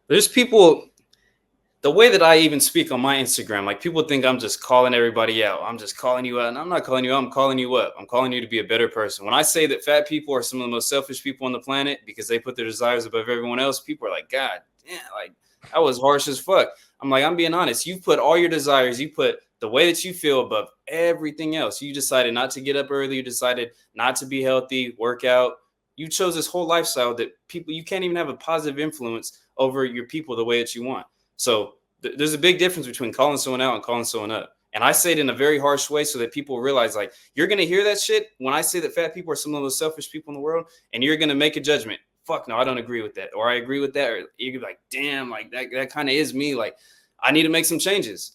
There's people, the way that I even speak on my Instagram, like people think I'm just calling everybody out. I'm just calling you out. And I'm not calling you out. I'm calling you up. I'm calling you to be a better person. When I say that fat people are some of the most selfish people on the planet because they put their desires above everyone else, people are like, God damn, like that was harsh as fuck. I'm like, I'm being honest. You put all your desires, you put the way that you feel above everything else. You decided not to get up early. You decided not to be healthy, work out. You chose this whole lifestyle that people, you can't even have a positive influence over your people the way that you want. So there's a big difference between calling someone out and calling someone up. And I say it in a very harsh way so that people realize, like, you're gonna hear that shit when I say that fat people are some of the most selfish people in the world, and you're gonna make a judgment. Fuck no, I don't agree with that, or I agree with that, or you're like, damn, like that kind of is me. Like, I need to make some changes.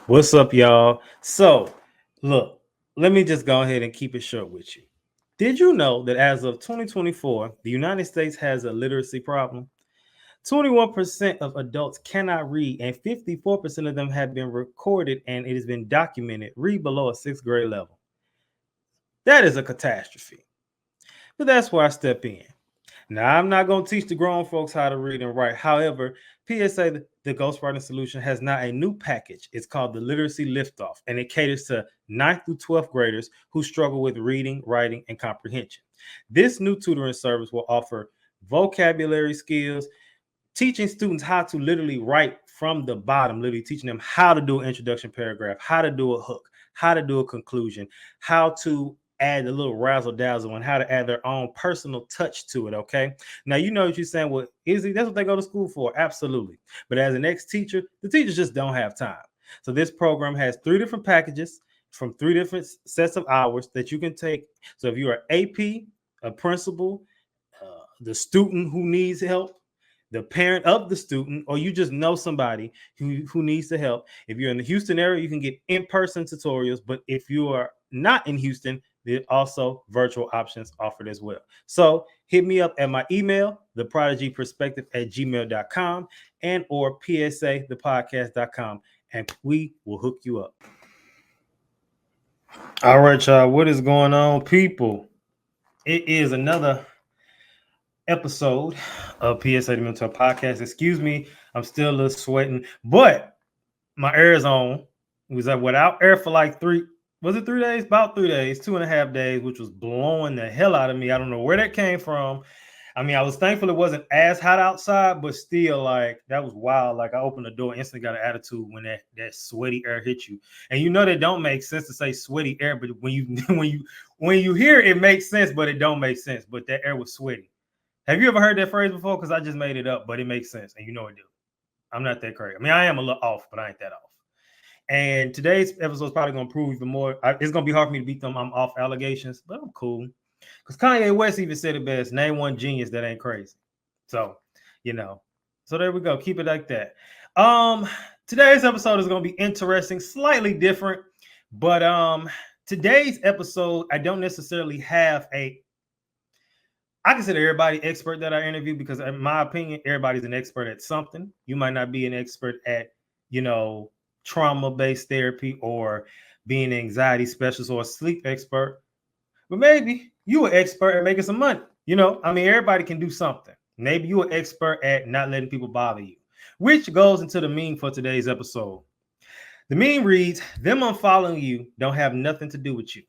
What's up, y'all? So, look, let me just go ahead and keep it short with you. Did you know that as of 2024, the United States has a literacy problem? 21% of adults cannot read, and 54% of them have been recorded and it has been documented read below a sixth grade level. That is a catastrophe. But that's where I step in. Now, I'm not going to teach the grown folks how to read and write. However, PSA, the Ghostwriting Solution, has now a new package. It's called the Literacy Liftoff, and it caters to 9th through 12th graders who struggle with reading, writing, and comprehension. This new tutoring service will offer vocabulary skills, teaching students how to literally write from the bottom, literally teaching them how to do an introduction paragraph, how to do a hook, how to do a conclusion, how to add a little razzle dazzle, and how to add their own personal touch to it. Okay. Now, you know what you're saying. Well, Izzy, that's what they go to school for. Absolutely. But as an ex teacher, the teachers just don't have time. So this program has 3 different packages from 3 different sets of hours that you can take. So if you're an AP, a principal, the student who needs help, the parent of the student, or you just know somebody who needs the help. If you're in the Houston area, you can get in-person tutorials. But if you are not in Houston, there are also virtual options offered as well. So hit me up at my email, theprodigyperspective@gmail.com, and or psathepodcast.com, and we will hook you up. All right, y'all. What is going on, people? It is another episode of PSA the Mental Podcast. Excuse me, I'm still a little sweating, but my air is on. It was without air for like 3 days? About 3 days, 2.5 days, which was blowing the hell out of me. I don't know where that came from. I mean, I was thankful it wasn't as hot outside, but still, like, that was wild. Like, I opened the door, instantly got an attitude when that sweaty air hit you. And you know that don't make sense to say sweaty air, but when you when you hear it, it makes sense, but it don't make sense. But that air was sweaty. Have you ever heard that phrase before? Because I just made it up, but it makes sense, and you know it do. I'm not that crazy. I mean, I am a little off, but I ain't that off. And today's episode is probably going to prove even more. It's going to be hard for me to beat them. I'm off allegations, but I'm cool. Because Kanye West even said it best: "Name one genius that ain't crazy." So, you know. So there we go. Keep it like that. Today's episode is going to be interesting, slightly different, but today's episode I don't necessarily have a I consider everybody expert that I interview because, in my opinion, everybody's an expert at something. You might not be an expert at, trauma-based therapy or being an anxiety specialist or a sleep expert, but maybe you an expert at making some money. I mean, everybody can do something. Maybe you're an expert at not letting people bother you, which goes into the meme for today's episode. The meme reads, "Them unfollowing you don't have nothing to do with you."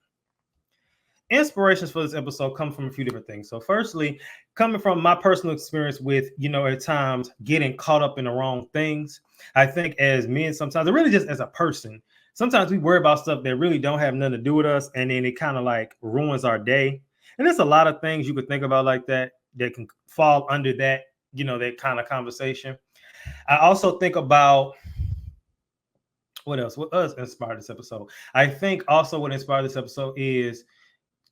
Inspirations for this episode come from a few different things. So firstly, coming from my personal experience with, at times getting caught up in the wrong things. I think as men sometimes, or really just as a person, sometimes we worry about stuff that really don't have nothing to do with us. And then it kind of like ruins our day. And there's a lot of things you could think about like that can fall under that, that kind of conversation. I also think about what else? What us inspired this episode? I think also what inspired this episode is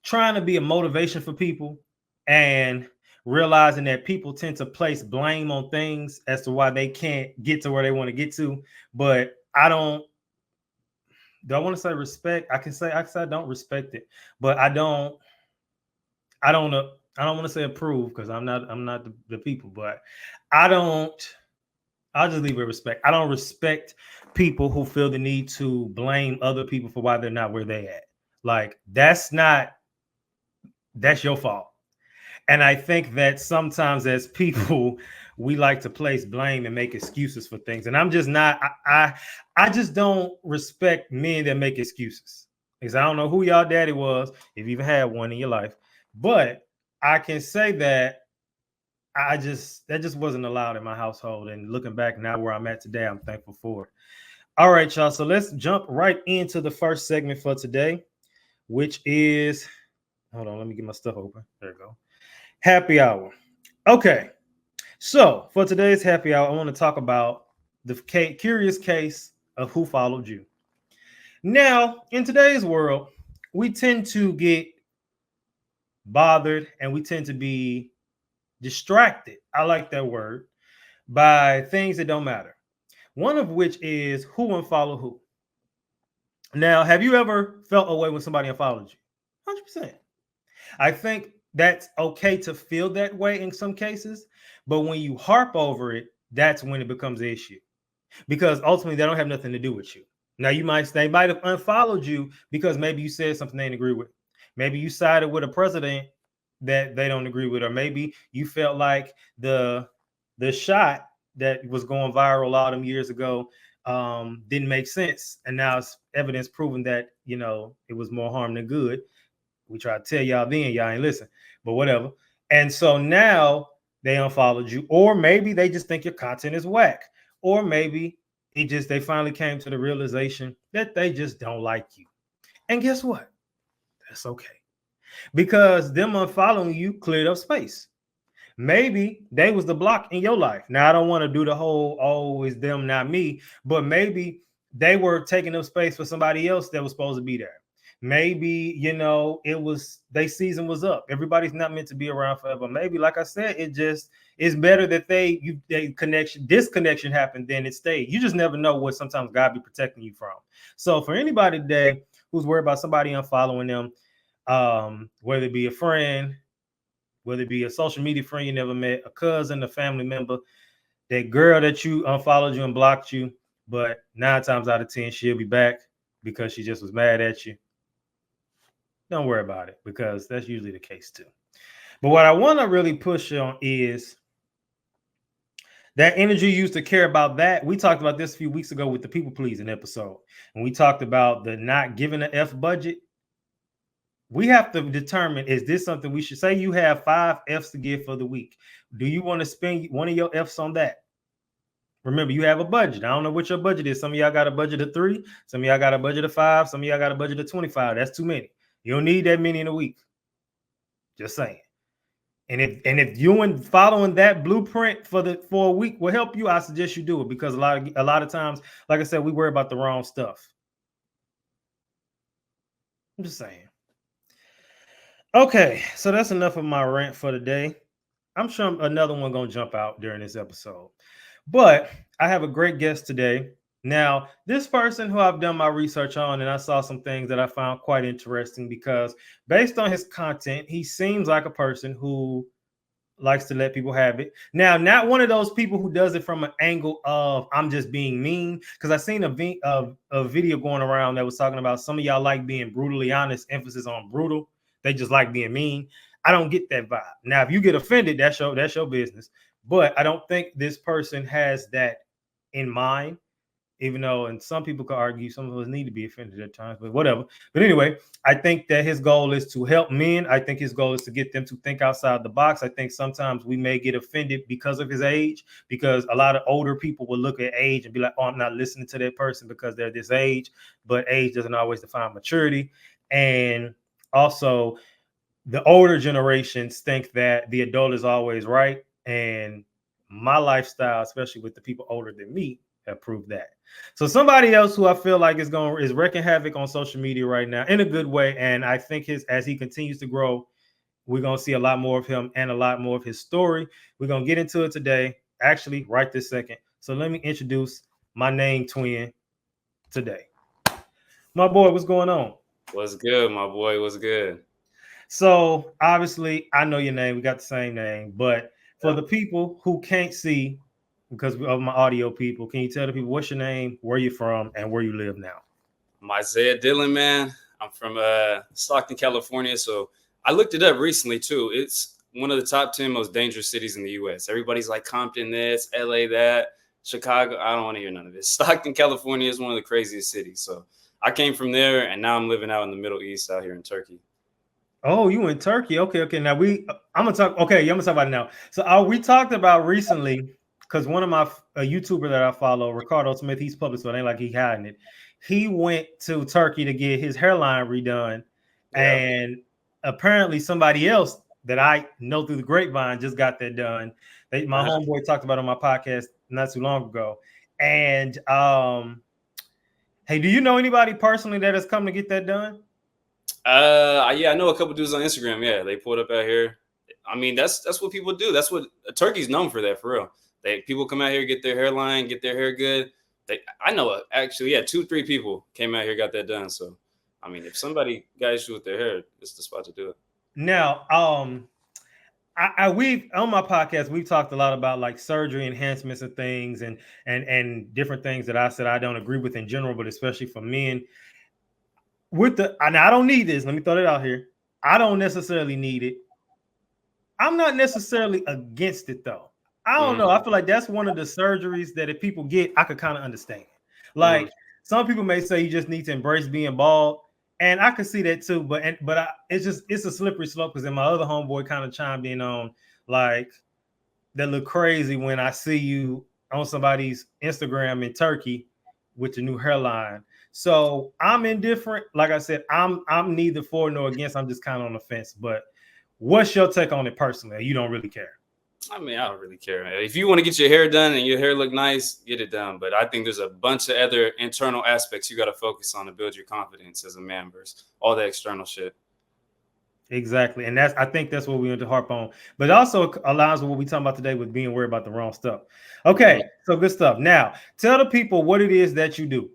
trying to be a motivation for people and realizing that people tend to place blame on things as to why they can't get to where they want to get to. But I don't, Do I want to say respect? I can say I don't respect it, but I don't want to say approve because I'm not the people, but I don't I'll just leave it respect. I don't respect people who feel the need to blame other people for why they're not where they at. Like that's your fault. And I think that sometimes as people, we like to place blame and make excuses for things. And I'm just not, I just don't respect men that make excuses. Because I don't know who y'all daddy was, if you even had one in your life. But I can say that that just wasn't allowed in my household. And looking back now where I'm at today, I'm thankful for it. All right, y'all. So let's jump right into the first segment for today, which is hold on, let me get my stuff open. There we go. Happy hour. Okay. So for today's happy hour, I want to talk about the curious case of who followed you. Now, in today's world, we tend to get bothered and we tend to be distracted. I like that word by things that don't matter. One of which is who unfollowed who. Now, have you ever felt a way when somebody unfollowed you? 100%. I think that's okay to feel that way in some cases, but when you harp over it, that's when it becomes an issue because ultimately they don't have nothing to do with you. Now they might have unfollowed you because maybe you said something they didn't agree with. Maybe you sided with a president that they don't agree with, or maybe you felt like the shot that was going viral all them years ago didn't make sense, and now it's evidence proving that it was more harm than good. We tried to tell y'all then, y'all ain't listen, but whatever. And so now they unfollowed you, or maybe they just think your content is whack, or maybe they finally came to the realization that they just don't like you. And guess what? That's okay. Because them unfollowing you cleared up space. Maybe they was the block in your life. Now I don't want to do the whole it's them, not me, but maybe they were taking up space for somebody else that was supposed to be there. Maybe it was their season was up. Everybody's not meant to be around forever. Maybe, like I said, it's better that this connection happened than it stayed. You just never know what sometimes God be protecting you from. So for anybody today who's worried about somebody unfollowing them, whether it be a friend, whether it be a social media friend you never met, a cousin, a family member, that girl that you unfollowed you and blocked you, but 9 times out of 10 she'll be back because she just was mad at you. Don't worry about it because that's usually the case too. But what I want to really push on is that energy you used to care about that. We talked about this a few weeks ago with the people pleasing episode, and we talked about the not giving an F budget. We have to determine, is this something we should say? You have 5 F's to give for the week. Do you want to spend one of your F's on that? Remember, you have a budget. I don't know what your budget is. Some of y'all got a budget of 3. Some of y'all got a budget of 5. Some of y'all got a budget of 25. That's too many. You don't need that many in a week. Just saying. And if you and following that blueprint for a week will help you, I suggest you do it because a lot of times, like I said, we worry about the wrong stuff. I'm just saying. Okay, so that's enough of my rant for today. I'm sure another one gonna jump out during this episode. But I have a great guest today. Now, this person who I've done my research on, and I saw some things that I found quite interesting because based on his content, he seems like a person who likes to let people have it. Now, not one of those people who does it from an angle of I'm just being mean, because I seen a video going around that was talking about some of y'all like being brutally honest, emphasis on brutal. They just like being mean. I don't get that vibe. Now, if you get offended, that's your business. But I don't think this person has that in mind, even though, and some people could argue some of us need to be offended at times, but whatever. But anyway, I think that his goal is to help men. I think his goal is to get them to think outside the box. I think sometimes we may get offended because of his age, because a lot of older people will look at age and be like, oh, I'm not listening to that person because they're this age, but age doesn't always define maturity. And also, the older generations think that the adult is always right. And my lifestyle, especially with the people older than me, have proved that. So somebody else who I feel like is wreaking havoc on social media right now in a good way. And I think as he continues to grow, we're going to see a lot more of him and a lot more of his story. We're going to get into it today, actually right this second. So let me introduce my name twin today. My boy, what's going on? What's good, my boy? What's good? So obviously, I know your name. We got the same name, but for Yeah. the people who can't see, because of my audio people, can you tell the people what's your name, where you're from, and where you live now? I'm Izaiah Dillon, man. I'm from Stockton, California. So I looked it up recently too. It's one of the top 10 most dangerous cities in the US. Everybody's like Compton this, LA that, Chicago. I don't want to hear none of this. Stockton, California is one of the craziest cities. So I came from there and now I'm living out in the Middle East out here in Turkey. Oh, you in Turkey? Okay. Now I'm gonna talk. Okay, I'm gonna talk about it now. So we talked about recently because one of my a YouTuber that I follow, Ricardo Smith, he's public, so it ain't like he hiding it. He went to Turkey to get his hairline redone, Yeah. and apparently somebody else that I know through the grapevine just got that done. My homeboy talked about it on my podcast not too long ago. And hey, do you know anybody personally that has come to get that done? Yeah, I know a couple dudes on Instagram. Yeah, they pulled up out here. I mean, that's what people do. That's what Turkey's known for. That for real. People come out here, get their hairline, get their hair good. I know actually, yeah, 2, 3 people came out here, got that done. So, I mean, if somebody got issues with their hair, it's the spot to do it. Now, we've on my podcast we've talked a lot about like surgery enhancements and things and different things that I said I don't agree with in general, but especially for men. And I don't need this. Let me throw it out here. I don't necessarily need it. I'm not necessarily against it though. I don't know. Mm-hmm. I feel like that's one of the surgeries that if people get, I could kind of understand. Mm-hmm. Like some people may say you just need to embrace being bald, and I could see that too. It's a slippery slope because then my other homeboy kind of chimed in on like that look crazy when I see you on somebody's Instagram in Turkey with your new hairline. So I'm indifferent. Like I said, I'm neither for nor against. I'm just kind of on the fence. But what's your take on it personally? You don't really care. I mean, I don't really care. If you want to get your hair done and your hair look nice, get it done. But I think there's a bunch of other internal aspects you got to focus on to build your confidence as a man versus all the external shit. Exactly. And I think that's what we want to harp on. But it also aligns with what we talking about today with being worried about the wrong stuff. Mm-hmm. Okay, so good stuff. Now tell the people what it is that you do.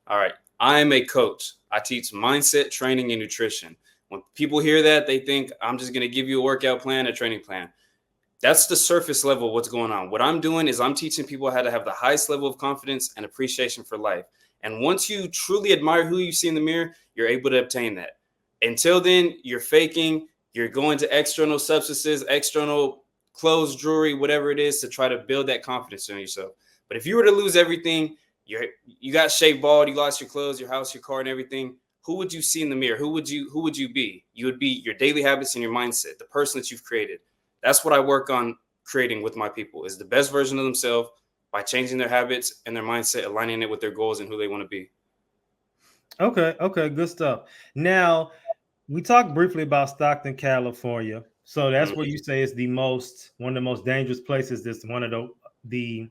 All right. I am a coach. I teach mindset, training, and nutrition. When people hear that, they think I'm just going to give you a workout plan, a training plan. That's the surface level of what's going on. What I'm doing is I'm teaching people how to have the highest level of confidence and appreciation for life. And once you truly admire who you see in the mirror, you're able to obtain that. Until then, you're faking, you're going to external substances, external clothes, jewelry, whatever it is to try to build that confidence in yourself. But if you were to lose everything, you got shaved bald, you lost your clothes, your house, your car, and everything. Who would you see in the mirror? Who would you be? You would be your daily habits and your mindset, the person that you've created. That's what I work on creating with my people is the best version of themselves by changing their habits and their mindset, aligning it with their goals and who they want to be. Okay, good stuff. Now we talked briefly about Stockton, California. So that's where Mhm. you say is one of the most dangerous places. That's one of the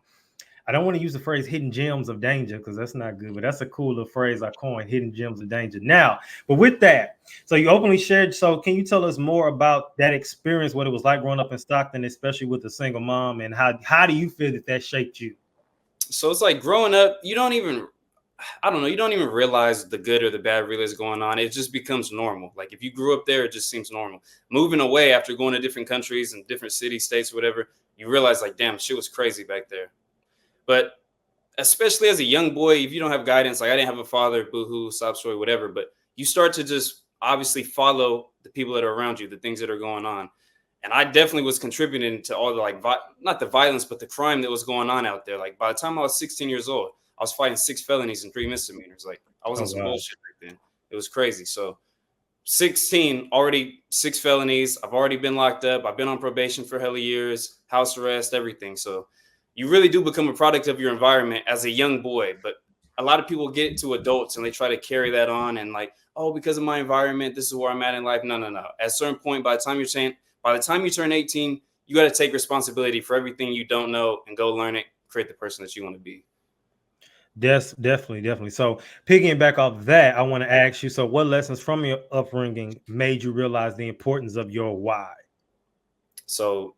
I don't want to use the phrase hidden gems of danger because that's not good, but that's a cool little phrase I coined, hidden gems of danger. Now, but with that, so you openly shared. So can you tell us more about that experience, what it was like growing up in Stockton, especially with a single mom, and how do you feel that shaped you? So it's like growing up, I don't know, you don't even realize the good or the bad really is going on. It just becomes normal. Like if you grew up there, it just seems normal. Moving away after going to different countries and different cities, states, whatever, you realize like, damn, shit was crazy back there. But especially as a young boy, if you don't have guidance, like I didn't have a father, boohoo, sob story, whatever, but you start to just obviously follow the people that are around you, the things that are going on. And I definitely was contributing to all the not the violence, but the crime that was going on out there. Like by the time I was 16 years old, I was fighting 6 felonies and 3 misdemeanors. Like I was Oh on some wow. bullshit back then. It was crazy. So 16, already 6 felonies. I've already been locked up. I've been on probation for hella years, house arrest, everything. So you really do become a product of your environment as a young boy. But a lot of people get to adults and they try to carry that on and like, oh, because of my environment, this is where I'm at in life. No, no, no. At a certain point, by the time you turn 18, you got to take responsibility for everything you don't know and go learn it, create the person that you want to be. Yes, definitely. So picking back off that, I want to ask you, so what lessons from your upbringing made you realize the importance of your why? So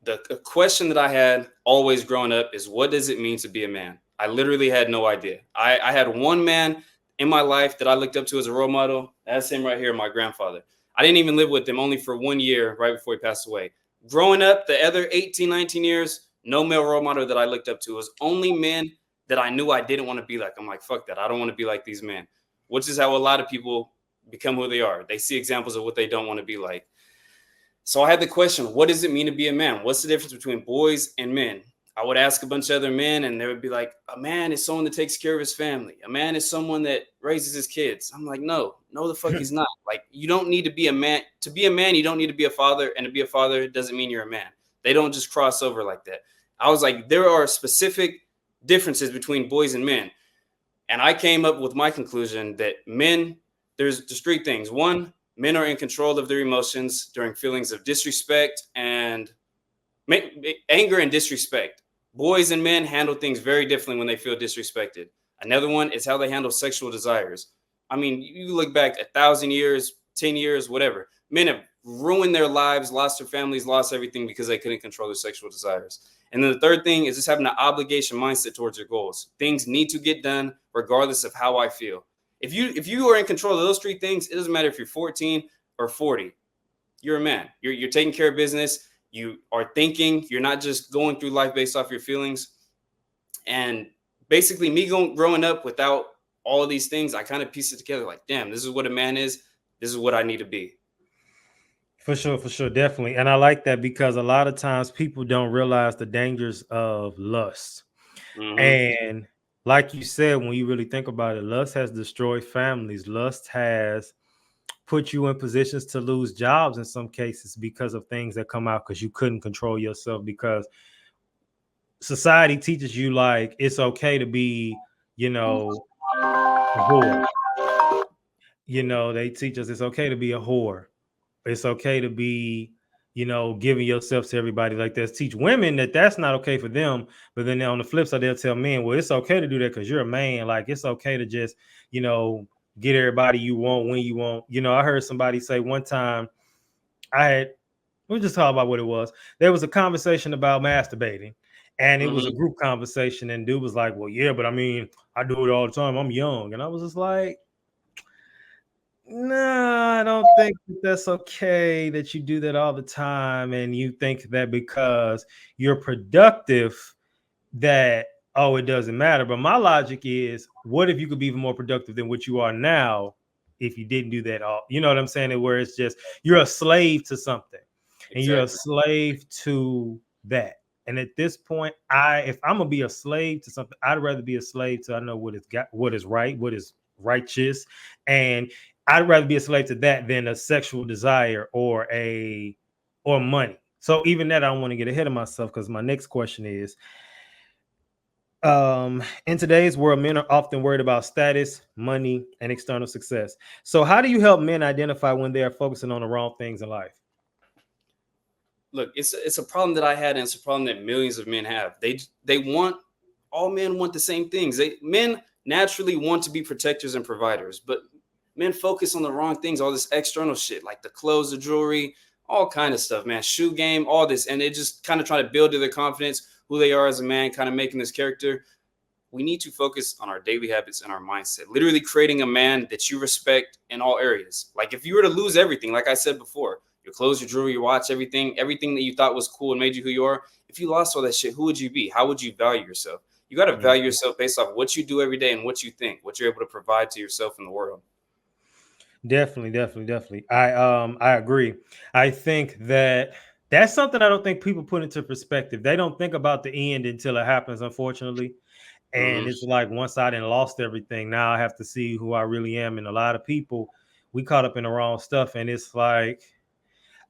the question that I had always growing up is what does it mean to be a man? I literally had no idea. I had one man in my life that I looked up to as a role model, that's him right here, my grandfather. I didn't even live with him only for 1 year right before he passed away. Growing up, the other 18, 19 years, no male role model that I looked up to. It was only men that I knew I didn't want to be like. I'm like, fuck that. I don't want to be like these men, which is how a lot of people become who they are. They see examples of what they don't want to be like. So I had the question, what does it mean to be a man? What's the difference between boys and men? I would ask a bunch of other men, and they would be like, a man is someone that takes care of his family. A man is someone that raises his kids. I'm like, no, the fuck he's not. Like, you don't need to be a man. To be a man, you don't need to be a father. And to be a father doesn't mean you're a man. They don't just cross over like that. I was like, there are specific differences between boys and men. And I came up with my conclusion that men, there's just three things. One, men are in control of their emotions during feelings of disrespect and anger and disrespect. Boys and men handle things very differently when they feel disrespected. Another one is how they handle sexual desires. I mean, you look back 1,000 years, 10 years, whatever. Men have ruined their lives, lost their families, lost everything because they couldn't control their sexual desires. And then the third thing is just having an obligation mindset towards your goals. Things need to get done regardless of how I feel. If you are in control of those three things, it doesn't matter if you're 14 or 40. You're a man. You're taking care of business. You are thinking. You're not just going through life based off your feelings. And basically, me growing up without all of these things, I kind of pieced it together like, damn, this is what a man is. This is what I need to be. For sure, definitely. And I like that because a lot of times people don't realize the dangers of lust. Mm-hmm. And like you said, when you really think about it, lust has destroyed families. Lust has put you in positions to lose jobs in some cases because of things that come out because you couldn't control yourself, because society teaches you like it's okay to be, a whore. They teach us it's okay to be a whore. It's okay to be, giving yourself to everybody like that. Teach women that that's not okay for them. But then on the flip side, they'll tell men, well, it's okay to do that because you're a man. Like, it's okay to just, get everybody you want when you want. I heard somebody say one time, we just talk about what it was. There was a conversation about masturbating, and it was a Mm-hmm. group conversation. And dude was like, well, yeah, but I mean, I do it all the time. I'm young. And I was just like, no, I don't think that's okay that you do that all the time. And you think that because you're productive, that, oh, it doesn't matter. But my logic is, what if you could be even more productive than what you are now if you didn't do that all? You know what I'm saying? Where it's just you're a slave to something, and you're a Exactly. slave to that. And at this point, if I'm gonna be a slave to something, I'd rather be a slave to, I know what is right, what is righteous, and I'd rather be a slave to that than a sexual desire or money. So even that, I don't want to get ahead of myself, because my next question is, in today's world, men are often worried about status, money, and external success. So how do you help men identify when they are focusing on the wrong things in life? Look, it's a problem that I had, and it's a problem that millions of men have. They want all men want the same things. Men naturally want to be protectors and providers, but men focus on the wrong things. All this external shit, like the clothes, the jewelry, all kind of stuff, man. Shoe game, all this, and they just kind of try to build to their confidence who they are as a man, kind of making this character. We need to focus on our daily habits and our mindset. Literally creating a man that you respect in all areas. Like, if you were to lose everything, like I said before, your clothes, your jewelry, your watch, everything that you thought was cool and made you who you are, if you lost all that shit, who would you be? How would you value yourself? You got to value yourself based off what you do every day and what you think, what you're able to provide to yourself in the world. Definitely. I agree. I think that that's something I don't think people put into perspective. They don't think about the end until it happens, unfortunately. And Mm-hmm. it's like, once I done lost everything, now I have to see who I really am. And a lot of people, we caught up in the wrong stuff. And it's like,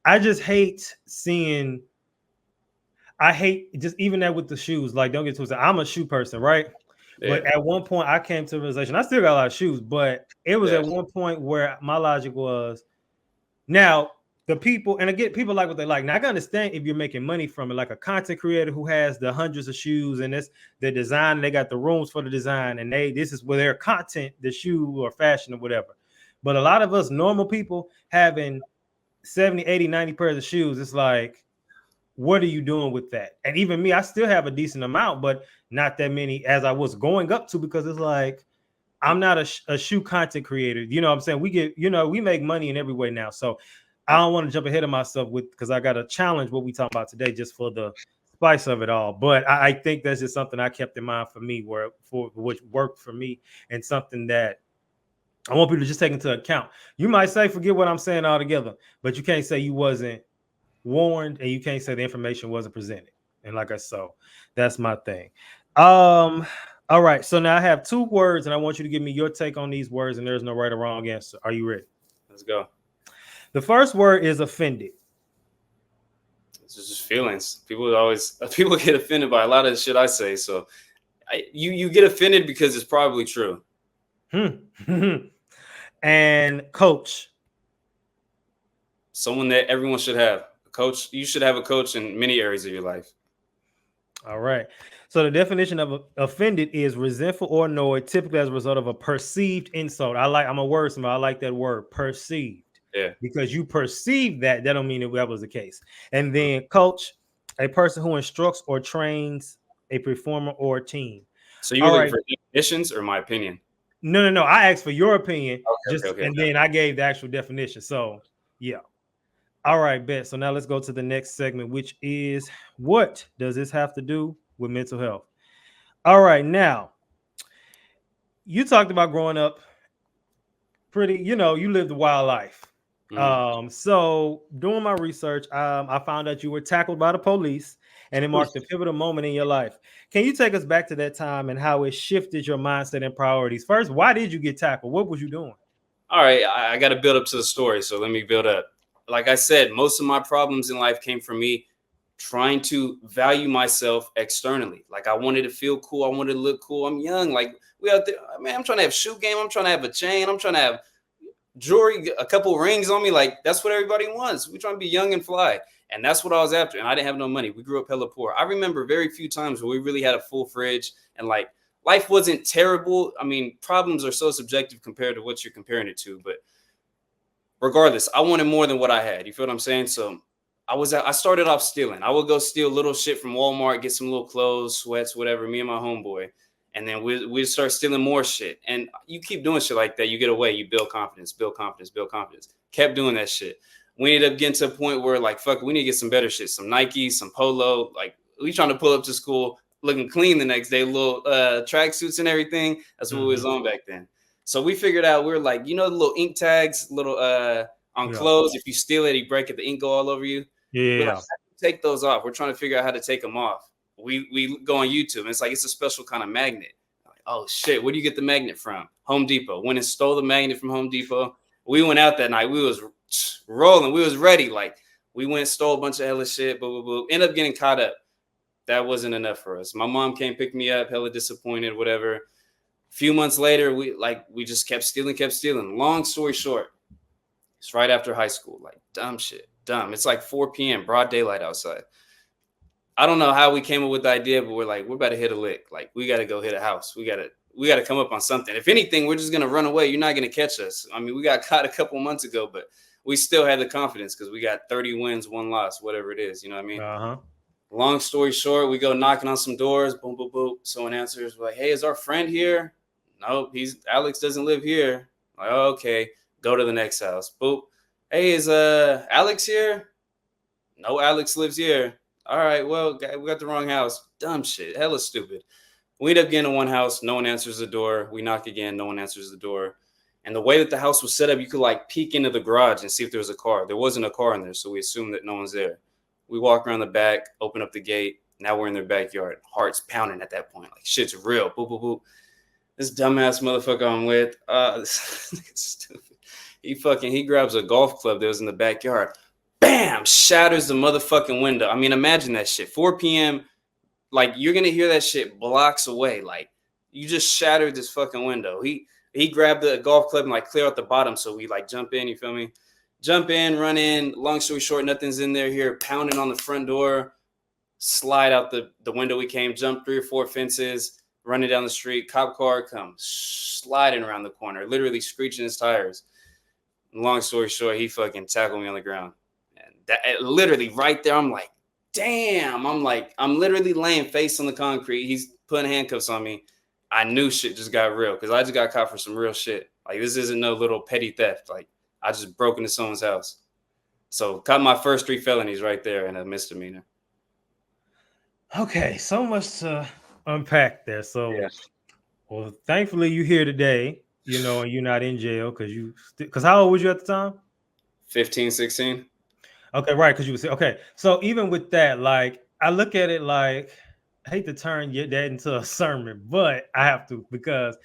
I just hate seeing, I hate just even that with the shoes. Like, don't get twisted. I'm a shoe person, right? Yeah. But at one point I came to a realization, I still got a lot of shoes, but it was Yeah. at one point where my logic was, now, the people, and again, people like what they like. Now, I can understand if you're making money from it, like a content creator who has the hundreds of shoes, and it's the design, they got the rooms for the design, and this is where their content, the shoe or fashion or whatever. But a lot of us normal people having 70, 80, 90 pairs of shoes, it's like, what are you doing with that? And even me, I still have a decent amount, but not that many as I was going up to, because it's like, I'm not a shoe content creator. You know what I'm saying? We make money in every way now. So I don't want to jump ahead of myself because I got to challenge what we talking about today just for the spice of it all. But I think that's just something I kept in mind for me, which worked for me, and something that I want people to just take into account. You might say, forget what I'm saying altogether, but you can't say you wasn't warned, and you can't say the information wasn't presented. And like I said, that's my thing. All right. So now I have 2 words, and I want you to give me your take on these words, and there's no right or wrong answer. Are you ready? Let's go. The first word is offended. It's just feelings. People get offended by a lot of the shit I say. So you get offended because it's probably true. And coach. Someone that everyone should have. A coach. You should have a coach in many areas of your life. All right. So the definition of offended is resentful or annoyed, typically as a result of a perceived insult. I'm a wordsmith. I like that word, perceived. Yeah. Because you perceive that don't mean that was the case. And then coach, a person who instructs or trains a performer or a team. So you were looking for definitions or my opinion? No. I asked for your opinion, Okay. then I gave the actual definition. So yeah. All right, bet. So now let's go to the next segment, which is what does this have to do with mental health? All right, now you talked about growing up pretty, you lived a wild life. So doing my research, I found out you were tackled by the police, and it marked a pivotal moment in your life. Can you take us back to that time and how it shifted your mindset and priorities? First, why did you get tackled? What was you doing? All right, I got to build up to the story, so let me build up. Like I said, most of my problems in life came from me trying to value myself externally. Like I wanted to feel cool, I wanted to look cool. I'm young, like we out there, man. I'm trying to have shoe game. I'm trying to have a chain. I'm trying to have jewelry, a couple rings on me. Like that's what everybody wants. We're trying to be young and fly, and that's what I was after. And I didn't have no money. We grew up hella poor. I remember very few times where we really had a full fridge and like life wasn't terrible. I mean, problems are so subjective compared to what you're comparing it to, but regardless, I wanted more than what I had. You feel what I'm saying? So I started off stealing. I would go steal little shit from Walmart, get some little clothes, sweats, whatever, me and my homeboy. And then we'd start stealing more shit. And you keep doing shit like that, you get away, you build confidence. Kept doing that shit. We ended up getting to a point where like, fuck, we need to get some better shit. Some Nike, some Polo. Like we trying to pull up to school looking clean the next day, little track suits and everything. That's what we was on back then. So we figured out, we were like, the little ink tags, little on clothes. If you steal it, you break it, the ink go all over you. Yeah. We're like, take those off. We're trying to figure out how to take them off. We go on YouTube, and it's like it's a special kind of magnet. Like, oh shit, where do you get the magnet from? Home Depot. Went and stole the magnet from Home Depot. We went out that night. We was rolling. We was ready. Like we went and stole a bunch of hella shit. End up getting caught up. That wasn't enough for us. My mom came pick me up, hella disappointed, whatever. A few months later, we just kept stealing. Long story short, it's right after high school. Like dumb shit. It's like 4 p.m. broad daylight outside. I don't know how we came up with the idea, but we're like, we're about to hit a lick. Like we got to go hit a house. We got to come up on something. If anything, we're just going to run away. You're not going to catch us. I mean, we got caught a couple months ago, but we still had the confidence because we got 30 wins, 1 loss, whatever it is. You know what I mean? Long story short, we go knocking on some doors. Boom, boom, boom. Someone answers. We're like, hey, is our friend here? Nope. Alex doesn't live here. I'm like, oh, okay. Go to the next house. Boop. Hey, is Alex here? No, Alex lives here. All right, well, we got the wrong house. Dumb shit. Hella stupid. We end up getting to one house. No one answers the door. We knock again. No one answers the door. And the way that the house was set up, you could like peek into the garage and see if there was a car. There wasn't a car in there, so we assumed that no one's there. We walk around the back, open up the gate. Now we're in their backyard. Heart's pounding at that point. Like, shit's real. Boop, boop, boop. This dumbass motherfucker I'm with, stupid. He grabs a golf club that was in the backyard. Bam! Shatters the motherfucking window. I mean, imagine that shit. 4 p.m. Like, you're going to hear that shit blocks away. Like, you just shattered this fucking window. He grabbed the golf club and, like, clear out the bottom. So we, like, jump in. You feel me? Jump in, run in. Long story short, nothing's in there here. Pounding on the front door. Slide out the window we came. Jump 3 or 4 fences. Running down the street. Cop car comes. Sliding around the corner. Literally screeching his tires. Long story short, he fucking tackled me on the ground. That literally right there, I'm like, damn. I'm literally laying face on the concrete. He's putting handcuffs on me. I knew shit just got real because I just got caught for some real shit. Like this isn't no little petty theft. Like I just broke into someone's house. So caught my first 3 felonies right there and a misdemeanor. Okay, so much to unpack there. So, Yeah. well, thankfully you here today, and you're not in jail because how old was you at the time? 15, 16. Okay, right, because you would say, okay. So even with that, like I look at it like I hate to turn that into a sermon, but I have to because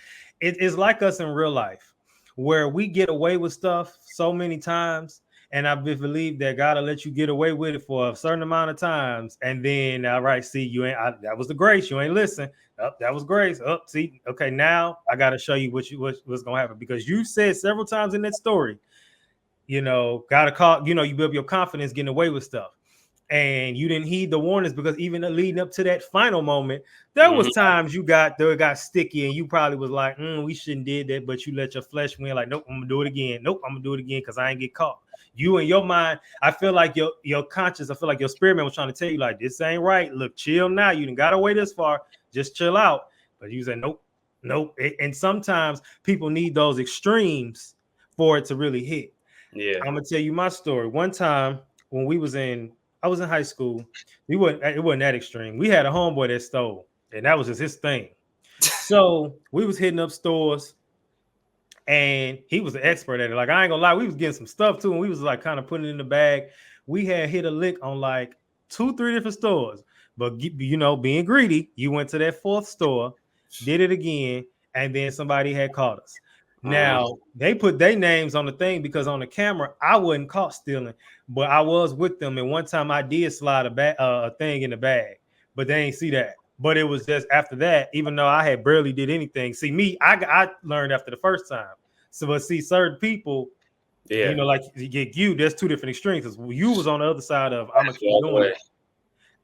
it's like us in real life where we get away with stuff so many times. And I believe that God will let you get away with it for a certain amount of times. And then, all right, see, that was the grace. You ain't listen. Oh, that was grace. Oh, see, okay, now I got to show you what's going to happen because you said several times in that story, gotta call, you build your confidence getting away with stuff. And you didn't heed the warnings because even leading up to that final moment, there was times it got sticky and you probably was like, we shouldn't did that, but you let your flesh win like, nope, I'm gonna do it again. Nope, I'm gonna do it again because I ain't get caught. You in your mind, I feel like your conscience, I feel like your spirit man was trying to tell you like, this ain't right. Look, chill now. You didn't got away this far. Just chill out. But you said, nope. And sometimes people need those extremes for it to really hit. Yeah. I'm gonna tell you my story. One time when I was in high school. It wasn't that extreme. We had a homeboy that stole, and that was just his thing. So we was hitting up stores, and he was an expert at it. Like I ain't gonna lie, we was getting some stuff too, and we was like kind of putting it in the bag. We had hit a lick on like 2-3 different stores, but being greedy, you went to that fourth store, did it again, and then somebody had caught us. Now they put their names on the thing because on the camera I wasn't caught stealing, but I was with them. And one time I did slide a thing in the bag, but they ain't see that. But it was just after that, even though I had barely did anything. See me, I learned after the first time. So, but see, certain people, like you, there's two different extremes. You was on the other side of I'm gonna keep doing it.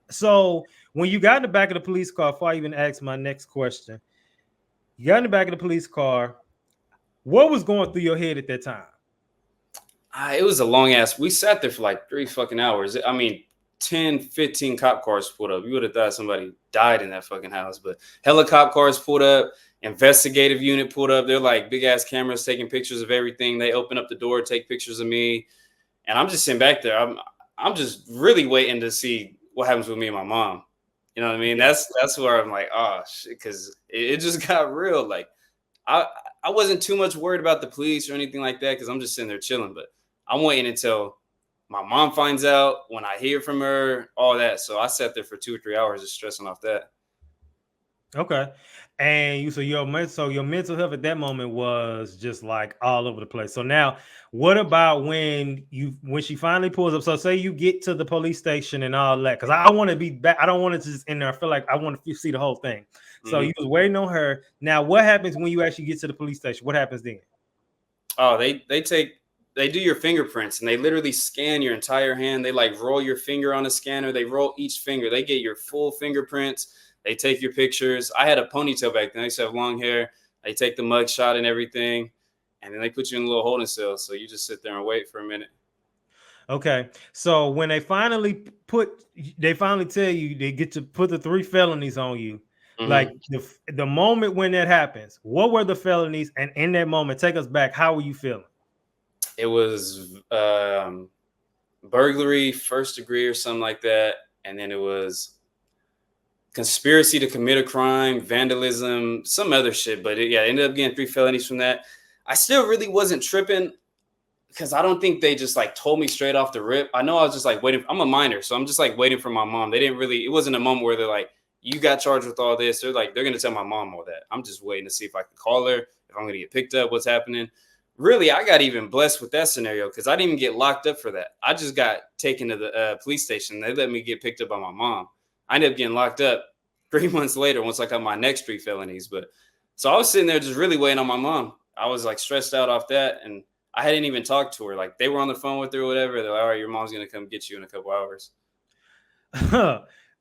So when you got in the back of the police car, before I even ask my next question, you got in the back of the police car. What was going through your head at that time? It was a long ass. We sat there for like 3 fucking hours. I mean, 10, 15 cop cars pulled up. You would have thought somebody died in that fucking house. But helicopter cars pulled up, investigative unit pulled up. They're like big ass cameras taking pictures of everything. They open up the door, take pictures of me. And I'm just sitting back there. I'm just really waiting to see what happens with me and my mom. You know what I mean? Yeah. That's where I'm like, oh shit, because it just got real. Like I wasn't too much worried about the police or anything like that because I'm just sitting there chilling. But I'm waiting until my mom finds out, when I hear from her, all that. So I sat there for 2 or 3 hours just stressing off that. Okay. And your mental health at that moment was just like all over the place. So now what about when she finally pulls up? So say you get to the police station and all that, because I want to be back. I don't want to just in there. I feel like I want to see the whole thing. So you was waiting on her. Now what happens when you actually get to the police station? What happens then? Oh, they do your fingerprints and they literally scan your entire hand. They like roll your finger on a scanner. They roll each finger. They get your full fingerprints. They take your pictures. I had a ponytail back then. I used to have long hair. They take the mug shot and everything. And then they put you in a little holding cell. So you just sit there and wait for a minute. Okay. So when they finally tell you they get to put the 3 felonies on you, like the moment when that happens, what were the felonies? And in that moment, take us back. How were you feeling? It was burglary, first degree or something like that. And then it was conspiracy to commit a crime, vandalism, some other shit. But it ended up getting 3 felonies from that. I still really wasn't tripping because I don't think they just like told me straight off the rip. I know I was just like waiting. I'm a minor, so I'm just like waiting for my mom. They didn't really, it wasn't a moment where they're like, you got charged with all this. They're like, they're going to tell my mom all that. I'm just waiting to see if I can call her, if I'm going to get picked up, what's happening. Really, I got even blessed with that scenario because I didn't even get locked up for that. I just got taken to the police station. They let me get picked up by my mom. I ended up getting locked up 3 months later once I got my next 3 felonies. But so I was sitting there just really waiting on my mom. I was like stressed out off that. And I hadn't even talked to her. Like they were on the phone with her or whatever. They're like, all right, your mom's going to come get you in a couple hours.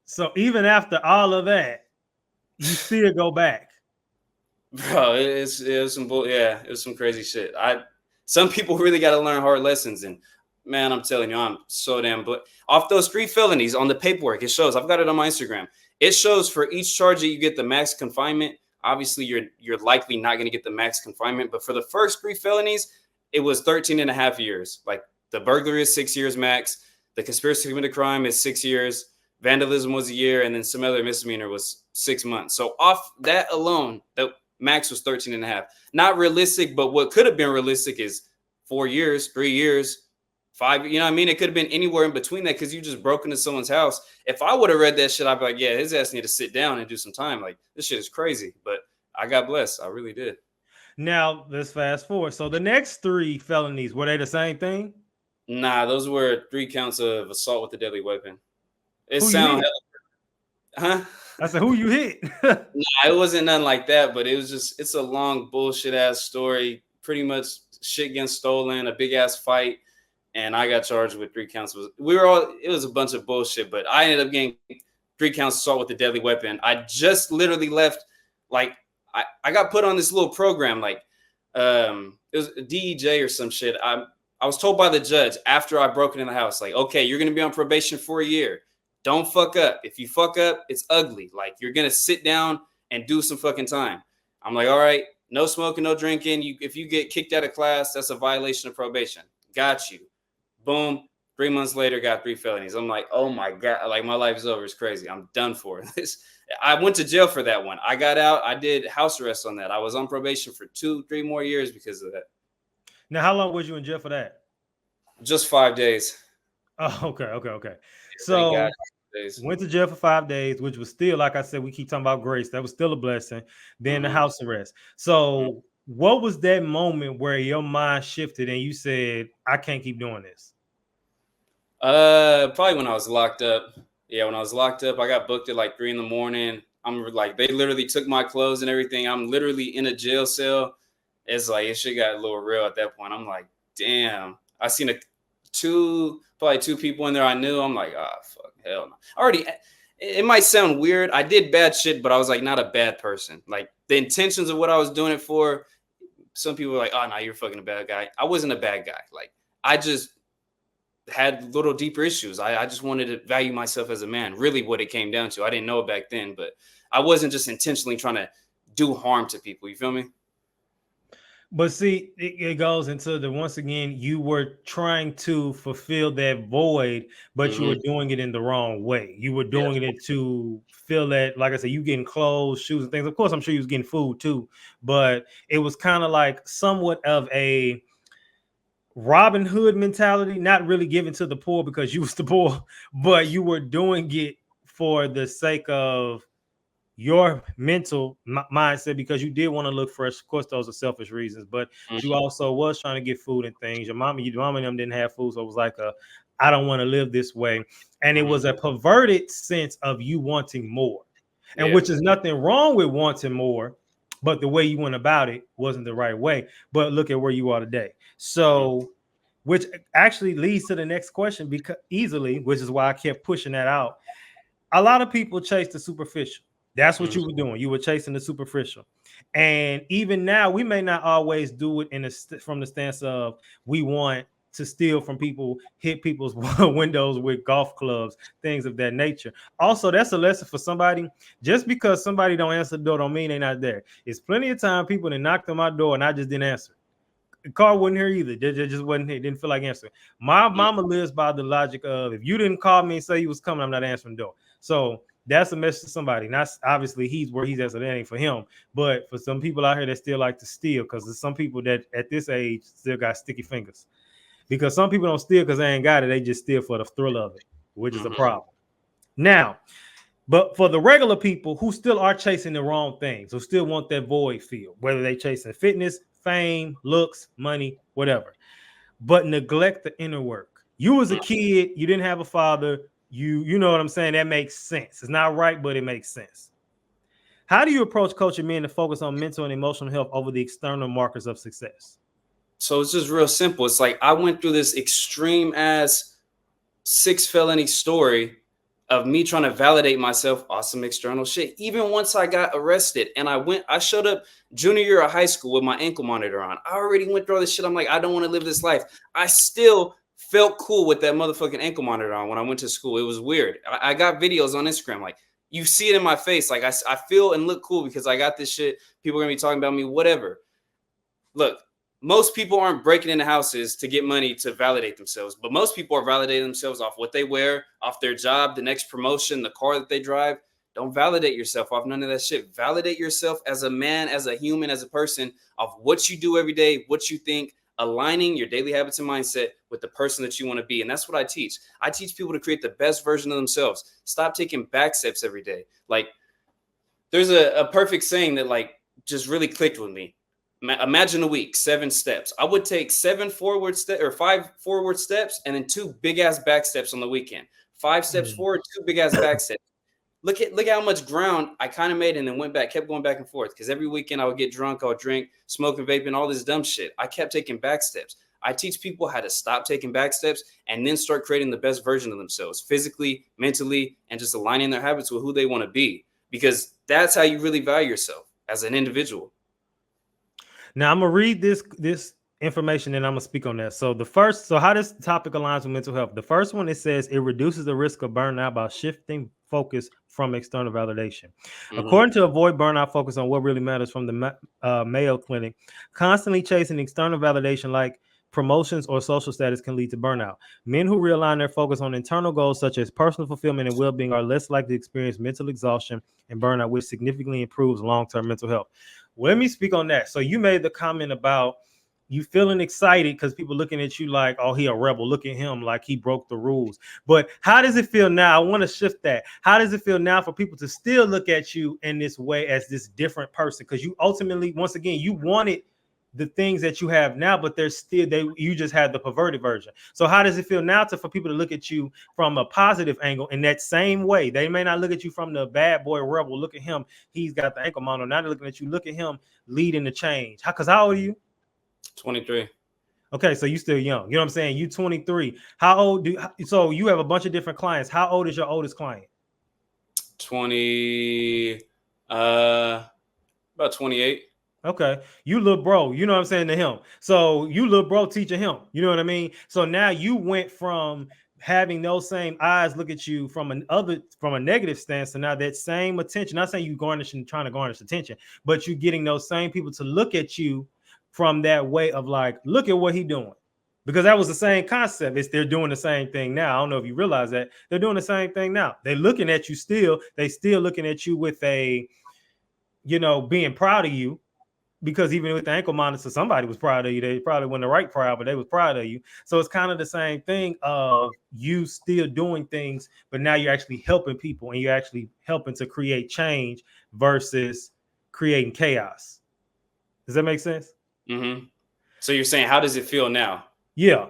So even after all of that, you still go back. Bro, it was some crazy shit. Some people really got to learn hard lessons. And man, I'm telling you, I'm so damn off those 3 felonies on the paperwork. It shows, I've got it on my Instagram. It shows for each charge that you get the max confinement, obviously you're likely not going to get the max confinement. But for the first 3 felonies, it was 13 and a half years. Like the burglary is 6 years max. The conspiracy to commit a crime is 6 years. Vandalism was a year, and then some other misdemeanor was 6 months. So off that alone, the max was 13 and a half. Not realistic, but what could have been realistic is 4 years, 3 years, 5. You know what I mean? It could have been anywhere in between that because you just broke into someone's house. If I would have read that shit, I'd be like, yeah, his ass need to sit down and do some time. Like, this shit is crazy. But I got blessed. I really did. Now let's fast forward. So the next 3 felonies, were they the same thing? Nah, those were 3 counts of assault with a deadly weapon. It Who you sound, hit? huh? I said, who you hit? Nah, it wasn't nothing like that, but it was just, it's a long bullshit ass story. Pretty much shit getting stolen, a big ass fight, and I got charged with 3 counts. It was a bunch of bullshit, but I ended up getting 3 counts of assault with a deadly weapon. I just literally left, like, I got put on this little program, like, it was a DEJ or some shit. I was told by the judge after I broke it in the house, like, okay, you're gonna be on probation for a year. Don't fuck up. If you fuck up, it's ugly. Like, you're gonna sit down and do some fucking time. I'm like, all right, no smoking, no drinking. If you get kicked out of class, that's a violation of probation. Got you. Boom. 3 months later, got 3 felonies. I'm like, oh my God, like my life is over. It's crazy. I'm done for this. I went to jail for that one. I got out. I did house arrest on that. I was on probation for 2-3 more years because of that. Now, how long was you in jail for that? Just 5 days. Oh, okay. Thank So God. went to jail for 5 days, which was still, like I said, we keep talking about grace. That was still a blessing. Then the house arrest. So what was that moment where your mind shifted and you said, I can't keep doing this? Probably when I was locked up. Yeah, when I was locked up, I got booked at like 3 a.m. I'm like, they literally took my clothes and everything. I'm literally in a jail cell. It's like, it shit got a little real at that point. I'm like, damn. I seen probably 2 people in there I knew. I'm like, ah, fuck, hell no. Already, it might sound weird. I did bad shit, but I was like not a bad person. Like the intentions of what I was doing it for, some people were like, oh no, you're fucking a bad guy. I wasn't a bad guy. Like, I just had little deeper issues. I just wanted to value myself as a man. Really what it came down to. I didn't know it back then, but I wasn't just intentionally trying to do harm to people. You feel me? But see, it goes into once again, you were trying to fulfill that void, but you were doing it in the wrong way. You were doing it to feel that, like I said, you getting clothes, shoes, and things. Of course, I'm sure you was getting food too, but it was kind of like somewhat of a Robin Hood mentality, not really giving to the poor because you was the poor, but you were doing it for the sake of your mental mindset because you did want to look fresh. Of course, those are selfish reasons, but you also was trying to get food and things. Your mama and them didn't have food, so it was like I don't want to live this way, and it was a perverted sense of you wanting more, and which is nothing wrong with wanting more, but the way you went about it wasn't the right way. But look at where you are today. So, which actually leads to the next question because easily, which is why I kept pushing that out. A lot of people chase the superficial. That's what you were doing. You were chasing the superficial. And even now, we may not always do it from the stance of we want to steal from people, hit people's windows with golf clubs, things of that nature. Also, that's a lesson for somebody. Just because somebody don't answer the door don't mean they're not there. It's plenty of time people that knocked on my door and I just didn't answer. The car wasn't here either. They just wasn't here. Didn't feel like answering. My mama lives by the logic of if you didn't call me and say you was coming, I'm not answering the door. So that's a message to somebody. Not obviously he's where he's at, so that ain't for him. But for some people out here that still like to steal, because there's some people that at this age still got sticky fingers. Because some people don't steal because they ain't got it. They just steal for the thrill of it, which is a problem. Now, but for the regular people who still are chasing the wrong things, who still want that void feel, whether they chasing fitness, fame, looks, money, whatever, but neglect the inner work. You as a kid, you didn't have a father. You know what I'm saying? That makes sense. It's not right, but it makes sense. How do you approach coaching men to focus on mental and emotional health over the external markers of success? So it's just real simple. It's like I went through this extreme ass 6 felony story of me trying to validate myself on some external shit. Even once I got arrested and I showed up junior year of high school with my ankle monitor on. I already went through all this shit. I'm like, I don't want to live this life. I still felt cool with that motherfucking ankle monitor on when I went to school. It was weird. I got videos on Instagram. Like, You see it in my face. Like I feel and look cool because I got this shit. People are gonna be talking about me, whatever. Look, most people aren't breaking into houses to get money to validate themselves, but most people are validating themselves off what they wear, off their job, the next promotion, the car that they drive. Don't validate yourself off none of that shit. Validate yourself as a man, as a human, as a person, of what you do every day, what you think, aligning your daily habits and mindset with the person that you want to be. And that's what I teach. I teach people to create the best version of themselves. Stop taking back steps every day. Like, there's a perfect saying that like just really clicked with me. Imagine a week, 7 steps. I would take 7 forward steps or 5 forward steps and then 2 big ass back steps on the weekend. 5 steps forward, 2 big ass back steps. Look at how much ground I kind of made and then went back, kept going back and forth. Because every weekend I would get drunk, I would drink, smoking, vaping, all this dumb shit. I kept taking back steps. I teach people how to stop taking back steps and then start creating the best version of themselves, physically, mentally, and just aligning their habits with who they want to be. Because that's how you really value yourself as an individual. Now I'm gonna read this information and I'm gonna speak on that. So how this topic aligns with mental health. The first one, it says it reduces the risk of burnout by shifting focus from external validation. According to Avoid Burnout, Focus on What Really Matters from the Mayo Clinic, constantly chasing external validation like promotions or social status can lead to burnout. Men who realign their focus on internal goals such as personal fulfillment and well-being are less likely to experience mental exhaustion and burnout, which significantly improves long-term mental health. Let me speak on that. So you made the comment about you feeling excited because people looking at you like, oh, he a rebel. Look at him like he broke the rules. But how does it feel now? I want to shift that. How does it feel now for people to still look at you in this way as this different person? Because you ultimately, once again, you wanted the things that you have now, but they're still you just had the perverted version. So how does it feel now for people to look at you from a positive angle in that same way? They may not look at you from the bad boy rebel. Look at him, he's got the ankle monitor. Now they're looking at you. Look at him leading the change. Because how old are you? 23. Okay, so you still young. You know what I'm saying? You 23. How old so you have a bunch of different clients. How old is your oldest client? 20 about 28. Okay, you little bro, you know what I'm saying to him. So you little bro teaching him, you know what I mean? So now you went from having those same eyes look at you from a negative stance to now that same attention. Not saying you trying to garnish attention, but you getting those same people to look at you from that way of like, look at what he doing. Because that was the same concept. They're doing the same thing now. I don't know if you realize that they're doing the same thing now. They're looking at you still. They still looking at you with a, being proud of you. Because even with the ankle monitor, somebody was proud of you. They probably weren't the right proud, but they was proud of you. So it's kind of the same thing of you still doing things, but now you're actually helping people and you're actually helping to create change versus creating chaos. Does that make sense? Mm-hmm. So you're saying, how does it feel now? Yeah.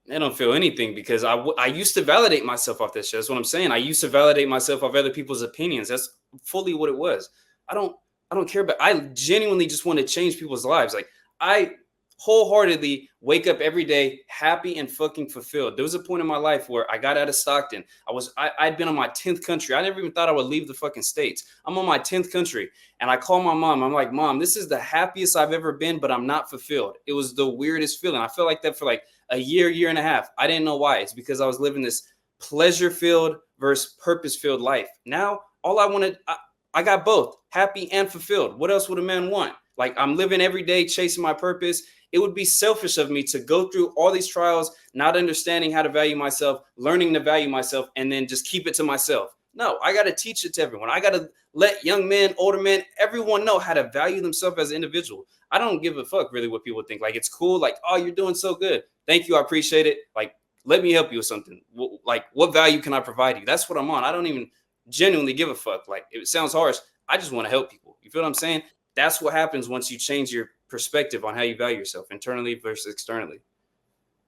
I don't feel anything because I used to validate myself off this shit. That's what I'm saying. I used to validate myself off other people's opinions. That's fully what it was. I don't care, but I genuinely just want to change people's lives. Like, I wholeheartedly wake up every day happy and fucking fulfilled. There was a point in my life where I got out of Stockton. I'd been on my 10th country. I never even thought I would leave the fucking States. I'm on my 10th country. And I call my mom. I'm like, Mom, this is the happiest I've ever been, but I'm not fulfilled. It was the weirdest feeling. I felt like that for like a year and a half. I didn't know why. It's because I was living this pleasure-filled versus purpose-filled life. Now, all I wanted, I got both, happy and fulfilled. What else would a man want? Like, I'm living every day chasing my purpose. It would be selfish of me to go through all these trials, not understanding how to value myself, learning to value myself, and then just keep it to myself. No, I got to teach it to everyone. I got to let young men, older men, everyone know how to value themselves as an individual. I don't give a fuck really what people think. Like, it's cool. Like, oh, you're doing so good. Thank you. I appreciate it. Like, let me help you with something. Like, what value can I provide you? That's what I'm on. I don't even genuinely give a fuck. Like, it sounds harsh. I just want to help people. You feel what I'm saying? That's what happens once you change your perspective on how you value yourself internally versus externally.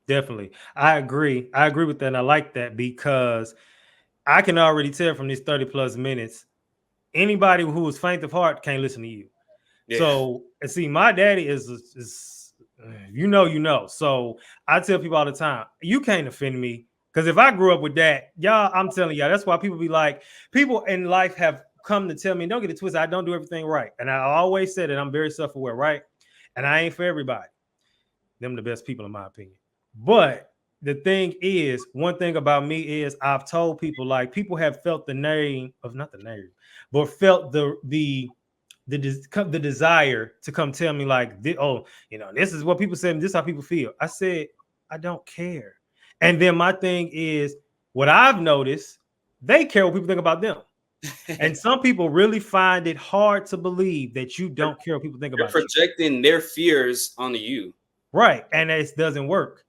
Definitely. I agree. I agree with that. And I like that because I can already tell from these 30 plus minutes, anybody who is faint of heart can't listen to you. Yeah. So, and see, my daddy is you know. So I tell people all the time, you can't offend me. Because if I grew up with that, y'all, I'm telling y'all, that's why people be like, people in life have come to tell me, don't get it twisted, I don't do everything right. And I always said that I'm very self-aware, right? And I ain't for everybody. Them the best people in my opinion. But the thing is, one thing about me is I've told people, like, people have felt the name of, not the name, but felt the desire to come tell me, like, oh, this is what people say, this is how people feel. I said, I don't care. And then my thing is, what I've noticed, they care what people think about them. And some people really find it hard to believe that you don't care what people think They're about you. projecting their fears onto you. Right. And it doesn't work.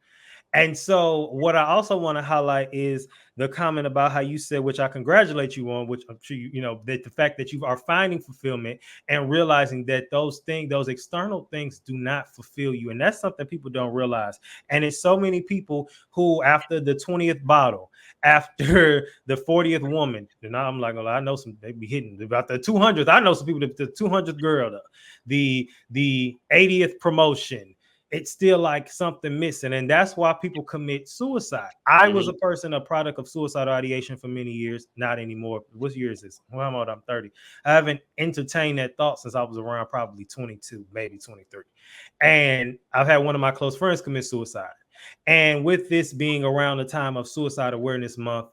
And so, what I also want to highlight is the comment about how you said, which I congratulate you on, which I'm sure that the fact that you are finding fulfillment and realizing that those things, those external things, do not fulfill you, and that's something people don't realize. And it's so many people who, after the 20th bottle, after the 40th woman, and I'm like, well, I know some, they be hitting about the 200th. I know some people, the 200th girl, the 80th promotion, it's still like something missing. And that's why people commit suicide. I was a person, a product of suicidal ideation for many years, not anymore. What year is this? Well, I'm 30. I haven't entertained that thought since I was around probably 22, maybe 23. And I've had one of my close friends commit suicide. And with this being around the time of Suicide Awareness Month,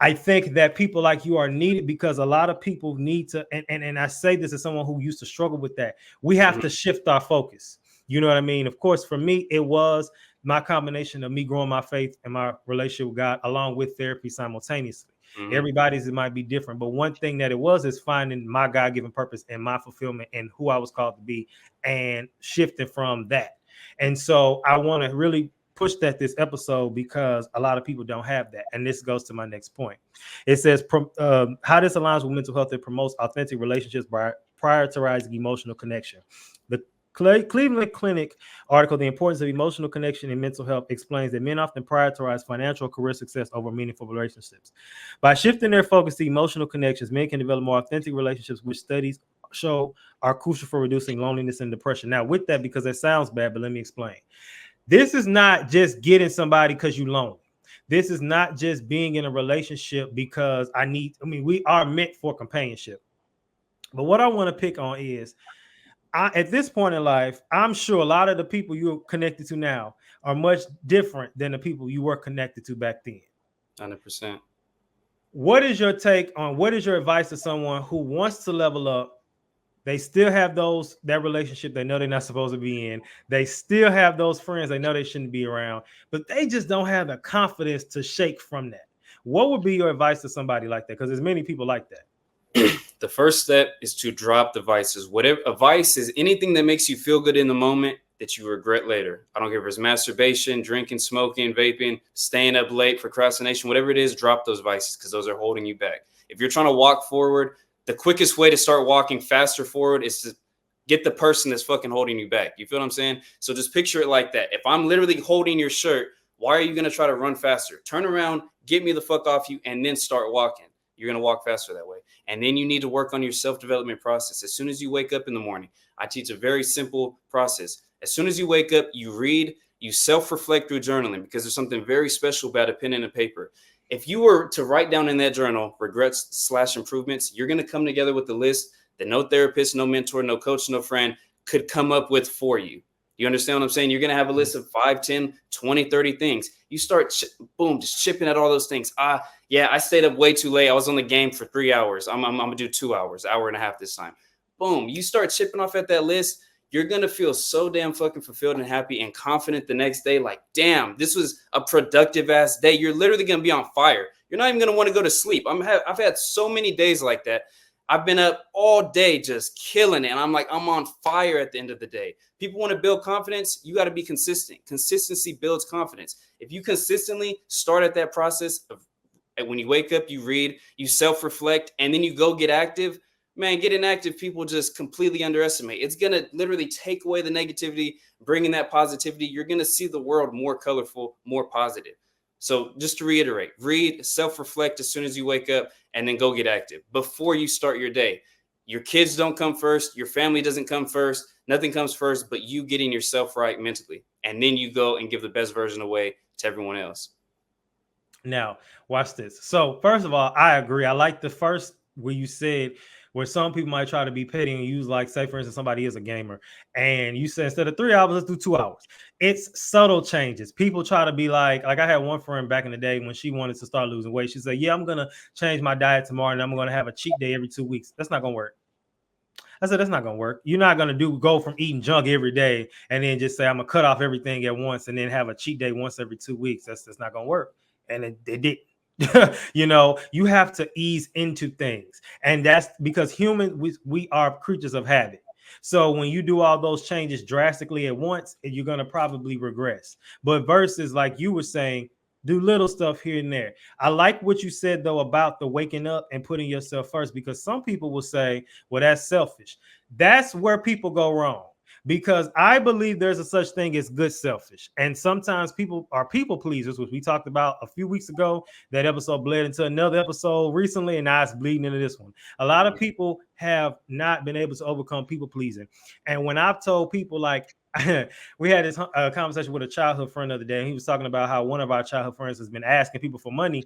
I think that people like you are needed, because a lot of people need to, and I say this as someone who used to struggle with that. We have to shift our focus. You know what I mean? Of course, for me, it was my combination of me growing my faith and my relationship with God, along with therapy simultaneously. Everybody's, it might be different, but one thing that it was is finding my God-given purpose and my fulfillment and who I was called to be, and shifting from that. And so I want to really push that this episode, because a lot of people don't have that. And this goes to my next point. It says how this aligns with mental health. It promotes authentic relationships by prioritizing emotional connection. The Cleveland Clinic article, The Importance of Emotional Connection in Mental Health, explains that men often prioritize financial career success over meaningful relationships. By shifting their focus to emotional connections, men can develop more authentic relationships, which studies show are crucial for reducing loneliness and depression. Now, with that, because that sounds bad, but let me explain. This is not just getting somebody because you're lonely. This is not just being in a relationship because we are meant for companionship. But what I want to pick on is, at this point in life, I'm sure a lot of the people you're connected to now are much different than the people you were connected to back then. 100%. What is your take on, what is your advice to someone who wants to level up? They still have that relationship they know they're not supposed to be in. They still have those friends they know they shouldn't be around, but they just don't have the confidence to shake from that. What would be your advice to somebody like that? Because there's many people like that. The first step is to drop the vices. Whatever a vice is, anything that makes you feel good in the moment that you regret later. I don't care if it's masturbation, drinking, smoking, vaping, staying up late, procrastination, whatever it is, drop those vices, because those are holding you back. If you're trying to walk forward, the quickest way to start walking faster forward is to get the person that's fucking holding you back. You feel what I'm saying? So just picture it like that. If I'm literally holding your shirt, why are you going to try to run faster? Turn around, get me the fuck off you, and then start walking. You're going to walk faster that way. And then you need to work on your self-development process. As soon as you wake up in the morning, I teach a very simple process. As soon as you wake up, you read, you self-reflect through journaling, because there's something very special about a pen and a paper. If you were to write down in that journal regrets/improvements, you're going to come together with the list that no therapist, no mentor, no coach, no friend could come up with for you. You understand what I'm saying? You're going to have a list of 5, 10, 20, 30 things. You start, boom, just chipping at all those things. Yeah, I stayed up way too late. I was on the game for 3 hours. I'm going to do 2 hours, hour and a half this time. Boom, you start chipping off at that list. You're going to feel so damn fucking fulfilled and happy and confident the next day. Like, damn, this was a productive ass day. You're literally going to be on fire. You're not even going to want to go to sleep. I've had so many days like that. I've been up all day just killing it. And I'm on fire at the end of the day. People want to build confidence. You got to be consistent. Consistency builds confidence. If you consistently start at that process of, when you wake up, you read, you self-reflect, and then you go get active, man, getting active, people just completely underestimate. It's going to literally take away the negativity, bring in that positivity. You're going to see the world more colorful, more positive. So just to reiterate, read, self-reflect as soon as you wake up, and then go get active before you start your day. Your kids don't come first. Your family doesn't come first. Nothing comes first, but you getting yourself right mentally. And then you go and give the best version away to everyone else. Now, watch this. So, first of all, I agree. I like the first where you said where some people might try to be petty and use, like, say for instance, somebody is a gamer and you say instead of 3 hours, let's do 2 hours. It's subtle changes. People try to be like I had one friend back in the day when she wanted to start losing weight. She said, yeah, I'm gonna change my diet tomorrow and I'm gonna have a cheat day every 2 weeks. That's not gonna work. I said, that's not gonna work. You're not gonna go from eating junk every day and then just say I'm gonna cut off everything at once and then have a cheat day once every 2 weeks. That's not gonna work. And it did. You have to ease into things, and that's because we are creatures of habit. So when you do all those changes drastically at once, you're gonna probably regress. But versus, like you were saying, do little stuff here and there. I like what you said though about the waking up and putting yourself first, because some people will say, well, that's selfish. That's where people go wrong, because I believe there's a such thing as good selfish. And sometimes people are people pleasers, which we talked about a few weeks ago. That episode bled into another episode recently, and now it's bleeding into this one. A lot of people have not been able to overcome people pleasing. And when I've told people, like, we had this conversation with a childhood friend the other day, and he was talking about how one of our childhood friends has been asking people for money.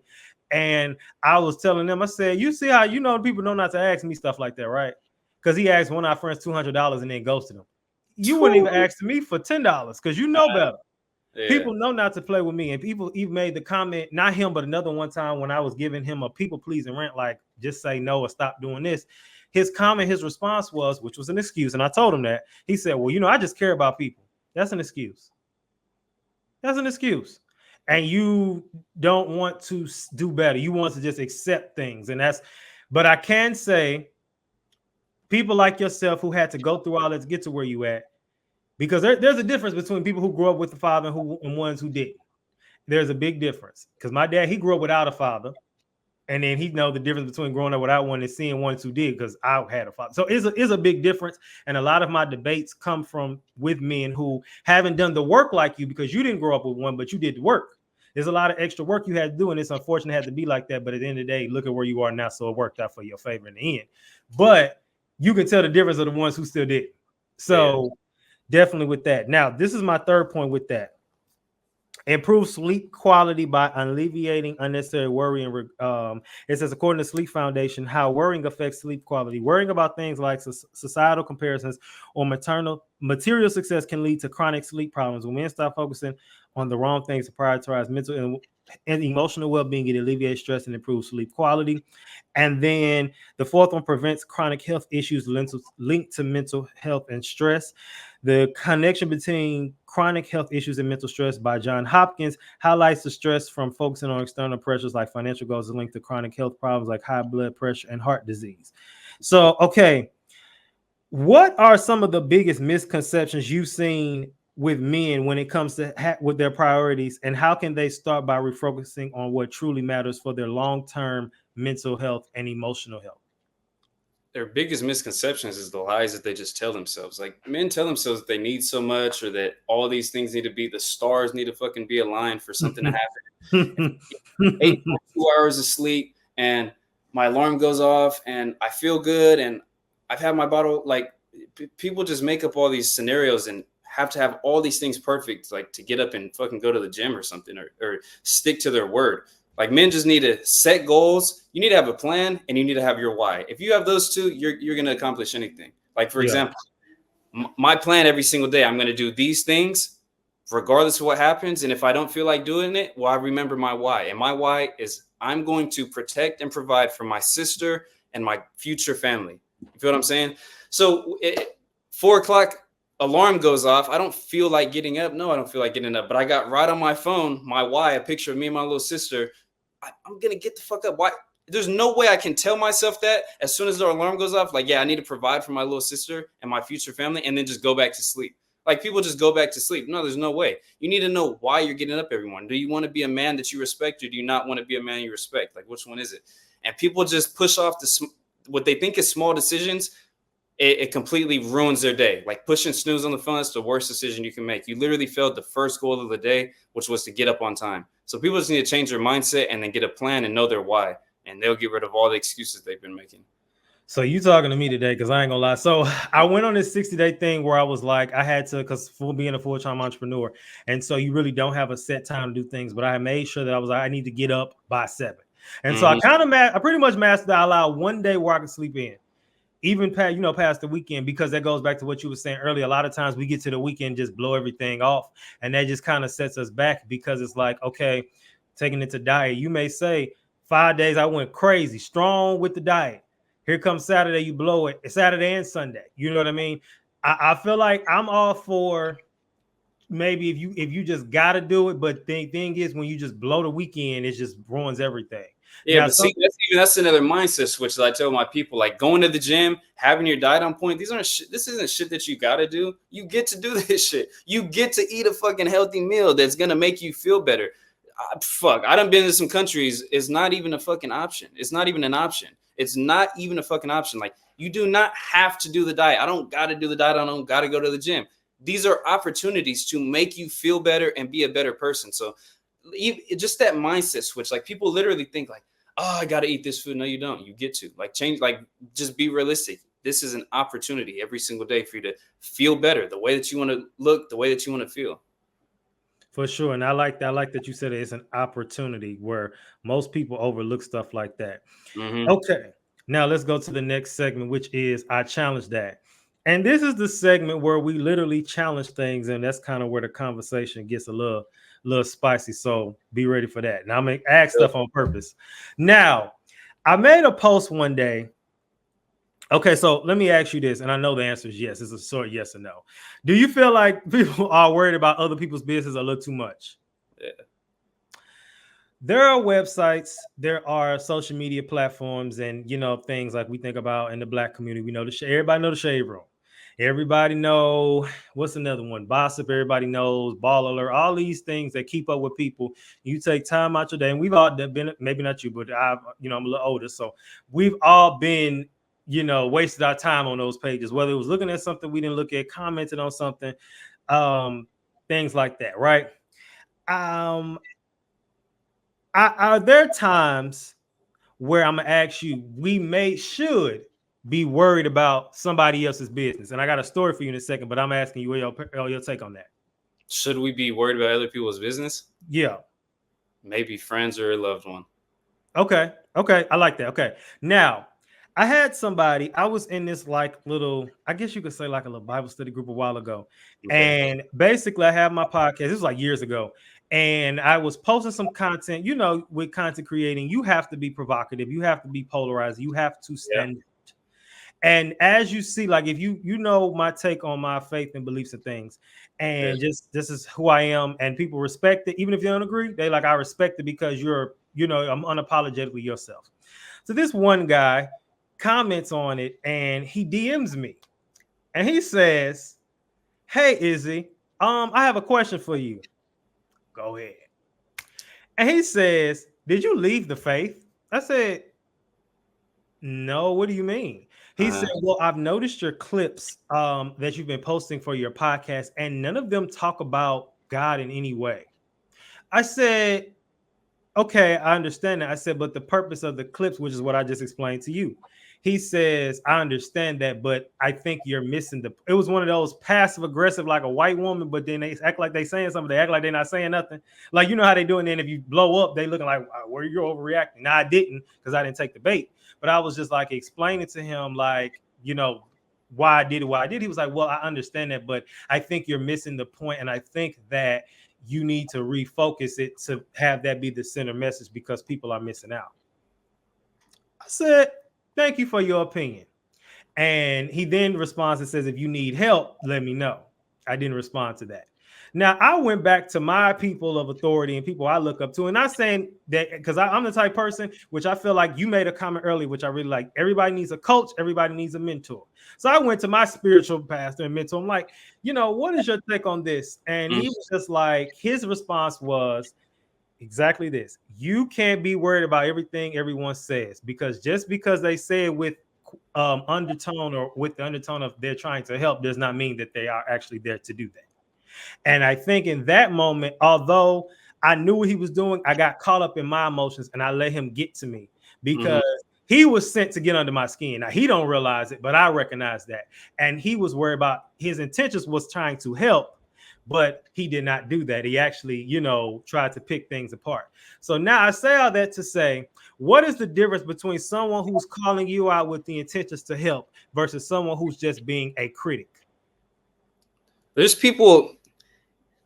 And I was telling them, I said, you see how people know not to ask me stuff like that, right? Because he asked one of our friends $200 and then ghosted him. You wouldn't even ask me for $10 because you know better. Yeah. People know not to play with me. And people even made the comment, not him, but another one time when I was giving him a people pleasing rant, like, just say no or stop doing this. His comment, his response was, which was an excuse, and I told him that. He said, well, I just care about people. That's an excuse. That's an excuse. And you don't want to do better. You want to just accept things. But I can say, people like yourself who had to go through all that to get to where you at, because there's a difference between people who grew up with a father and ones who didn't. There's a big difference, because my dad, he grew up without a father. And then he know the difference between growing up without one and seeing ones who did, because I had a father. So it's a big difference. And a lot of my debates come from with men who haven't done the work like you, because you didn't grow up with one, but you did the work. There's a lot of extra work you had to do, and it's unfortunate it had to be like that. But at the end of the day, look at where you are now, so it worked out for your favor in the end. But you can tell the difference of the ones who still did. So definitely with that. Now, this is my third point with that. Improve sleep quality by alleviating unnecessary worry. And it says, according to Sleep Foundation, how worrying affects sleep quality. Worrying about things like societal comparisons or material success can lead to chronic sleep problems. When men stop focusing on the wrong things to prioritize mental and emotional well-being, it alleviates stress and improves sleep quality. And then the fourth one, prevents chronic health issues linked to mental health and stress. The connection between chronic health issues and mental stress by John Hopkins highlights the stress from focusing on external pressures like financial goals is linked to chronic health problems like high blood pressure and heart disease. So, okay, what are some of the biggest misconceptions you've seen with men when it comes to with their priorities, and how can they start by refocusing on what truly matters for their long-term mental health and emotional health? Their biggest misconceptions is the lies that they just tell themselves. Like, men tell themselves that they need so much, or that all these things need to be, the stars need to fucking be aligned for something to happen. 8.2 hours of sleep, and my alarm goes off, and I feel good, and I've had my bottle. Like, people just make up all these scenarios and have to have all these things perfect, like to get up and fucking go to the gym or something, or stick to their word. Like, men just need to set goals. You need to have a plan, and you need to have your why. If you have those two, you're going to accomplish anything. Like, for example, my plan every single day, I'm going to do these things regardless of what happens. And if I don't feel like doing it, well, I remember my why. And my why is I'm going to protect and provide for my sister and my future family. You feel what I'm saying? So 4 o'clock alarm goes off. I don't feel like getting up. No, I don't feel like getting up. But I got right on my phone, my why, a picture of me and my little sister. I'm going to get the fuck up. Why? There's no way I can tell myself that as soon as the alarm goes off, like, yeah, I need to provide for my little sister and my future family, and then just go back to sleep. Like, people just go back to sleep. No, there's no way. You need to know why you're getting up every morning. Do you want to be a man that you respect, or do you not want to be a man you respect? Like, which one is it? And people just push off what they think is small decisions. It completely ruins their day. Like, pushing snooze on the phone, that's the worst decision you can make. You literally failed the first goal of the day, which was to get up on time. So people just need to change their mindset and then get a plan and know their why. And they'll get rid of all the excuses they've been making. So you talking to me today, because I ain't gonna lie. So I went on this 60-day thing where I was like, I had to, because for being a full-time entrepreneur, and so you really don't have a set time to do things. But I made sure that I was like, I need to get up by 7. And so I pretty much mastered. I allowed one day where I could sleep in. even past the weekend, because that goes back to what you were saying earlier. A lot of times we get to the weekend, just blow everything off, and that just kind of sets us back, because it's like, okay, taking it to diet, you may say 5 days I went crazy strong with the diet. Here comes Saturday, you blow it. It's Saturday and Sunday. You know what I mean? I feel like I'm all for maybe if you just got to do it, but thing is, when you just blow the weekend, it just ruins everything. Yeah, Now, but see, that's another mindset switch that I tell my people. Like going to the gym, having your diet on point. This isn't shit that you gotta do. You get to do this shit. You get to eat a fucking healthy meal that's gonna make you feel better. Fuck, I done been to some countries. It's not even a fucking option. It's not even an option. It's not even a fucking option. Like you do not have to do the diet. I don't gotta do the diet. I don't gotta go to the gym. These are opportunities to make you feel better and be a better person. So just that mindset switch. Like people literally think like, oh, I got to eat this food. No, you don't. You get to like change, like just be realistic. This is an opportunity every single day for you to feel better, the way that you want to look, the way that you want to feel. For sure. And I like that you said it's an opportunity, where most people overlook stuff like that. Mm-hmm. Okay. Now let's go to the next segment, which is I challenge that. And this is the segment where we literally challenge things, and that's kind of where the conversation gets a little spicy. So be ready for that. Now I'm gonna ask stuff on purpose. Now, I made a post one day. Okay, so let me ask you this, and I know the answer is yes. It's a short yes or no. Do you feel like people are worried about other people's business a little too much? Yeah. There are websites, there are social media platforms, and things like we think about in the Black community. We know everybody know the Shade Room. Everybody know what's another one? Gossip. Everybody knows Ball Alert. All these things that keep up with people. You take time out your day, and we've all been, maybe not you, but I'm a little older, so we've all been, wasted our time on those pages. Whether it was looking at something we didn't look at, commented on something, things like that, right? Are there times where I'm gonna ask you, should be worried about somebody else's business? And I got a story for you in a second, but I'm asking you your take on that. Should we be worried about other people's business? Yeah. Maybe friends or a loved one. Okay. I like that. Okay. Now, I had somebody, I was in this like little, I guess you could say like a little Bible study group a while ago. Okay. And basically I have my podcast. This was like years ago. And I was posting some content. With content creating, you have to be provocative. You have to be polarized. You have to stand. Yeah. And as you see, like if you my take on my faith and beliefs and things, and just this is who I am, and people respect it, even if you don't agree, they like, I respect it because you're, I'm unapologetically yourself. So this one guy comments on it, and he DMs me, and he says, "Hey Izzy, I have a question for you." Go ahead. And he says, "Did you leave the faith?" I said, "No, what do you mean?" He said, "Well, I've noticed your clips that you've been posting for your podcast, and none of them talk about God in any way." I said, "Okay, I understand that." I said, "But the purpose of the clips, which is what I just explained to you." He says, "I understand that, but I think you're missing it was one of those passive aggressive, like a white woman, but then they act like they saying something. They act like they're not saying nothing. Like, you know how they do it. And then if you blow up, they looking like, where you're overreacting. Now, I didn't, because I didn't take the bait. But I was just like explaining to him, like, why I did what I did. He was like, "Well, I understand that, but I think you're missing the point. And I think that you need to refocus it to have that be the center message, because people are missing out." I said, "Thank you for your opinion." And he then responds and says, "If you need help, let me know." I didn't respond to that. Now, I went back to my people of authority and people I look up to, and not saying that because I'm the type person, which I feel like you made a comment earlier, which I really like. Everybody needs a coach. Everybody needs a mentor. So I went to my spiritual pastor and mentor. I'm like, what is your take on this? And he was just like, his response was exactly this: "You can't be worried about everything everyone says, because just because they say it with undertone, or with the undertone of they're trying to help, does not mean that they are actually there to do that." And I think in that moment, although I knew what he was doing, I got caught up in my emotions and I let him get to me, because he was sent to get under my skin. Now, he don't realize it, but I recognize that. And he was worried about, his intentions was trying to help, but he did not do that. He actually, tried to pick things apart. So now I say all that to say, what is the difference between someone who's calling you out with the intentions to help versus someone who's just being a critic? There's people,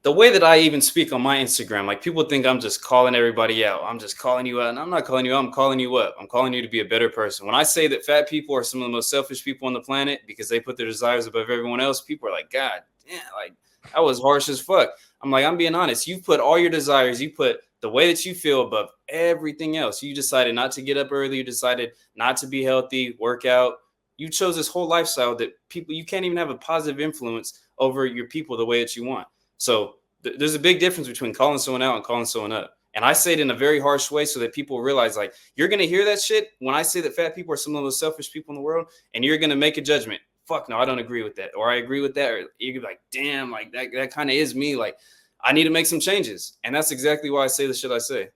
the way that I even speak on my Instagram, like people think I'm just calling everybody out. I'm just calling you out. And I'm not calling you out. I'm calling you up. I'm calling you to be a better person. When I say that fat people are some of the most selfish people on the planet because they put their desires above everyone else, people are like, God damn, like that was harsh as fuck. I'm like, I'm being honest. You put all your desires, you put the way that you feel above everything else. You decided not to get up early. You decided not to be healthy, work out. You chose this whole lifestyle that people, you can't even have a positive influence over your people the way that you want. So there's a big difference between calling someone out and calling someone up. And I say it in a very harsh way so that people realize, like, you're going to hear that shit when I say that fat people are some of the most selfish people in the world, and you're going to make a judgment. Fuck no, I don't agree with that. Or I agree with that. Or you're like, damn, like that kind of is me. Like, I need to make some changes. And that's exactly why I say the shit I say.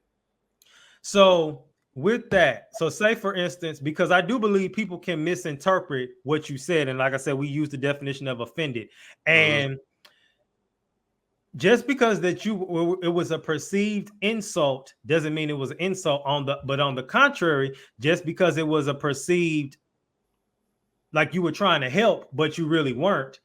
So with that, so say for instance, because I do believe people can misinterpret what you said. And like I said, we use the definition of offended. And just because that it was a perceived insult doesn't mean it was an insult but on the contrary, just because it was a perceived, like you were trying to help, but you really weren't,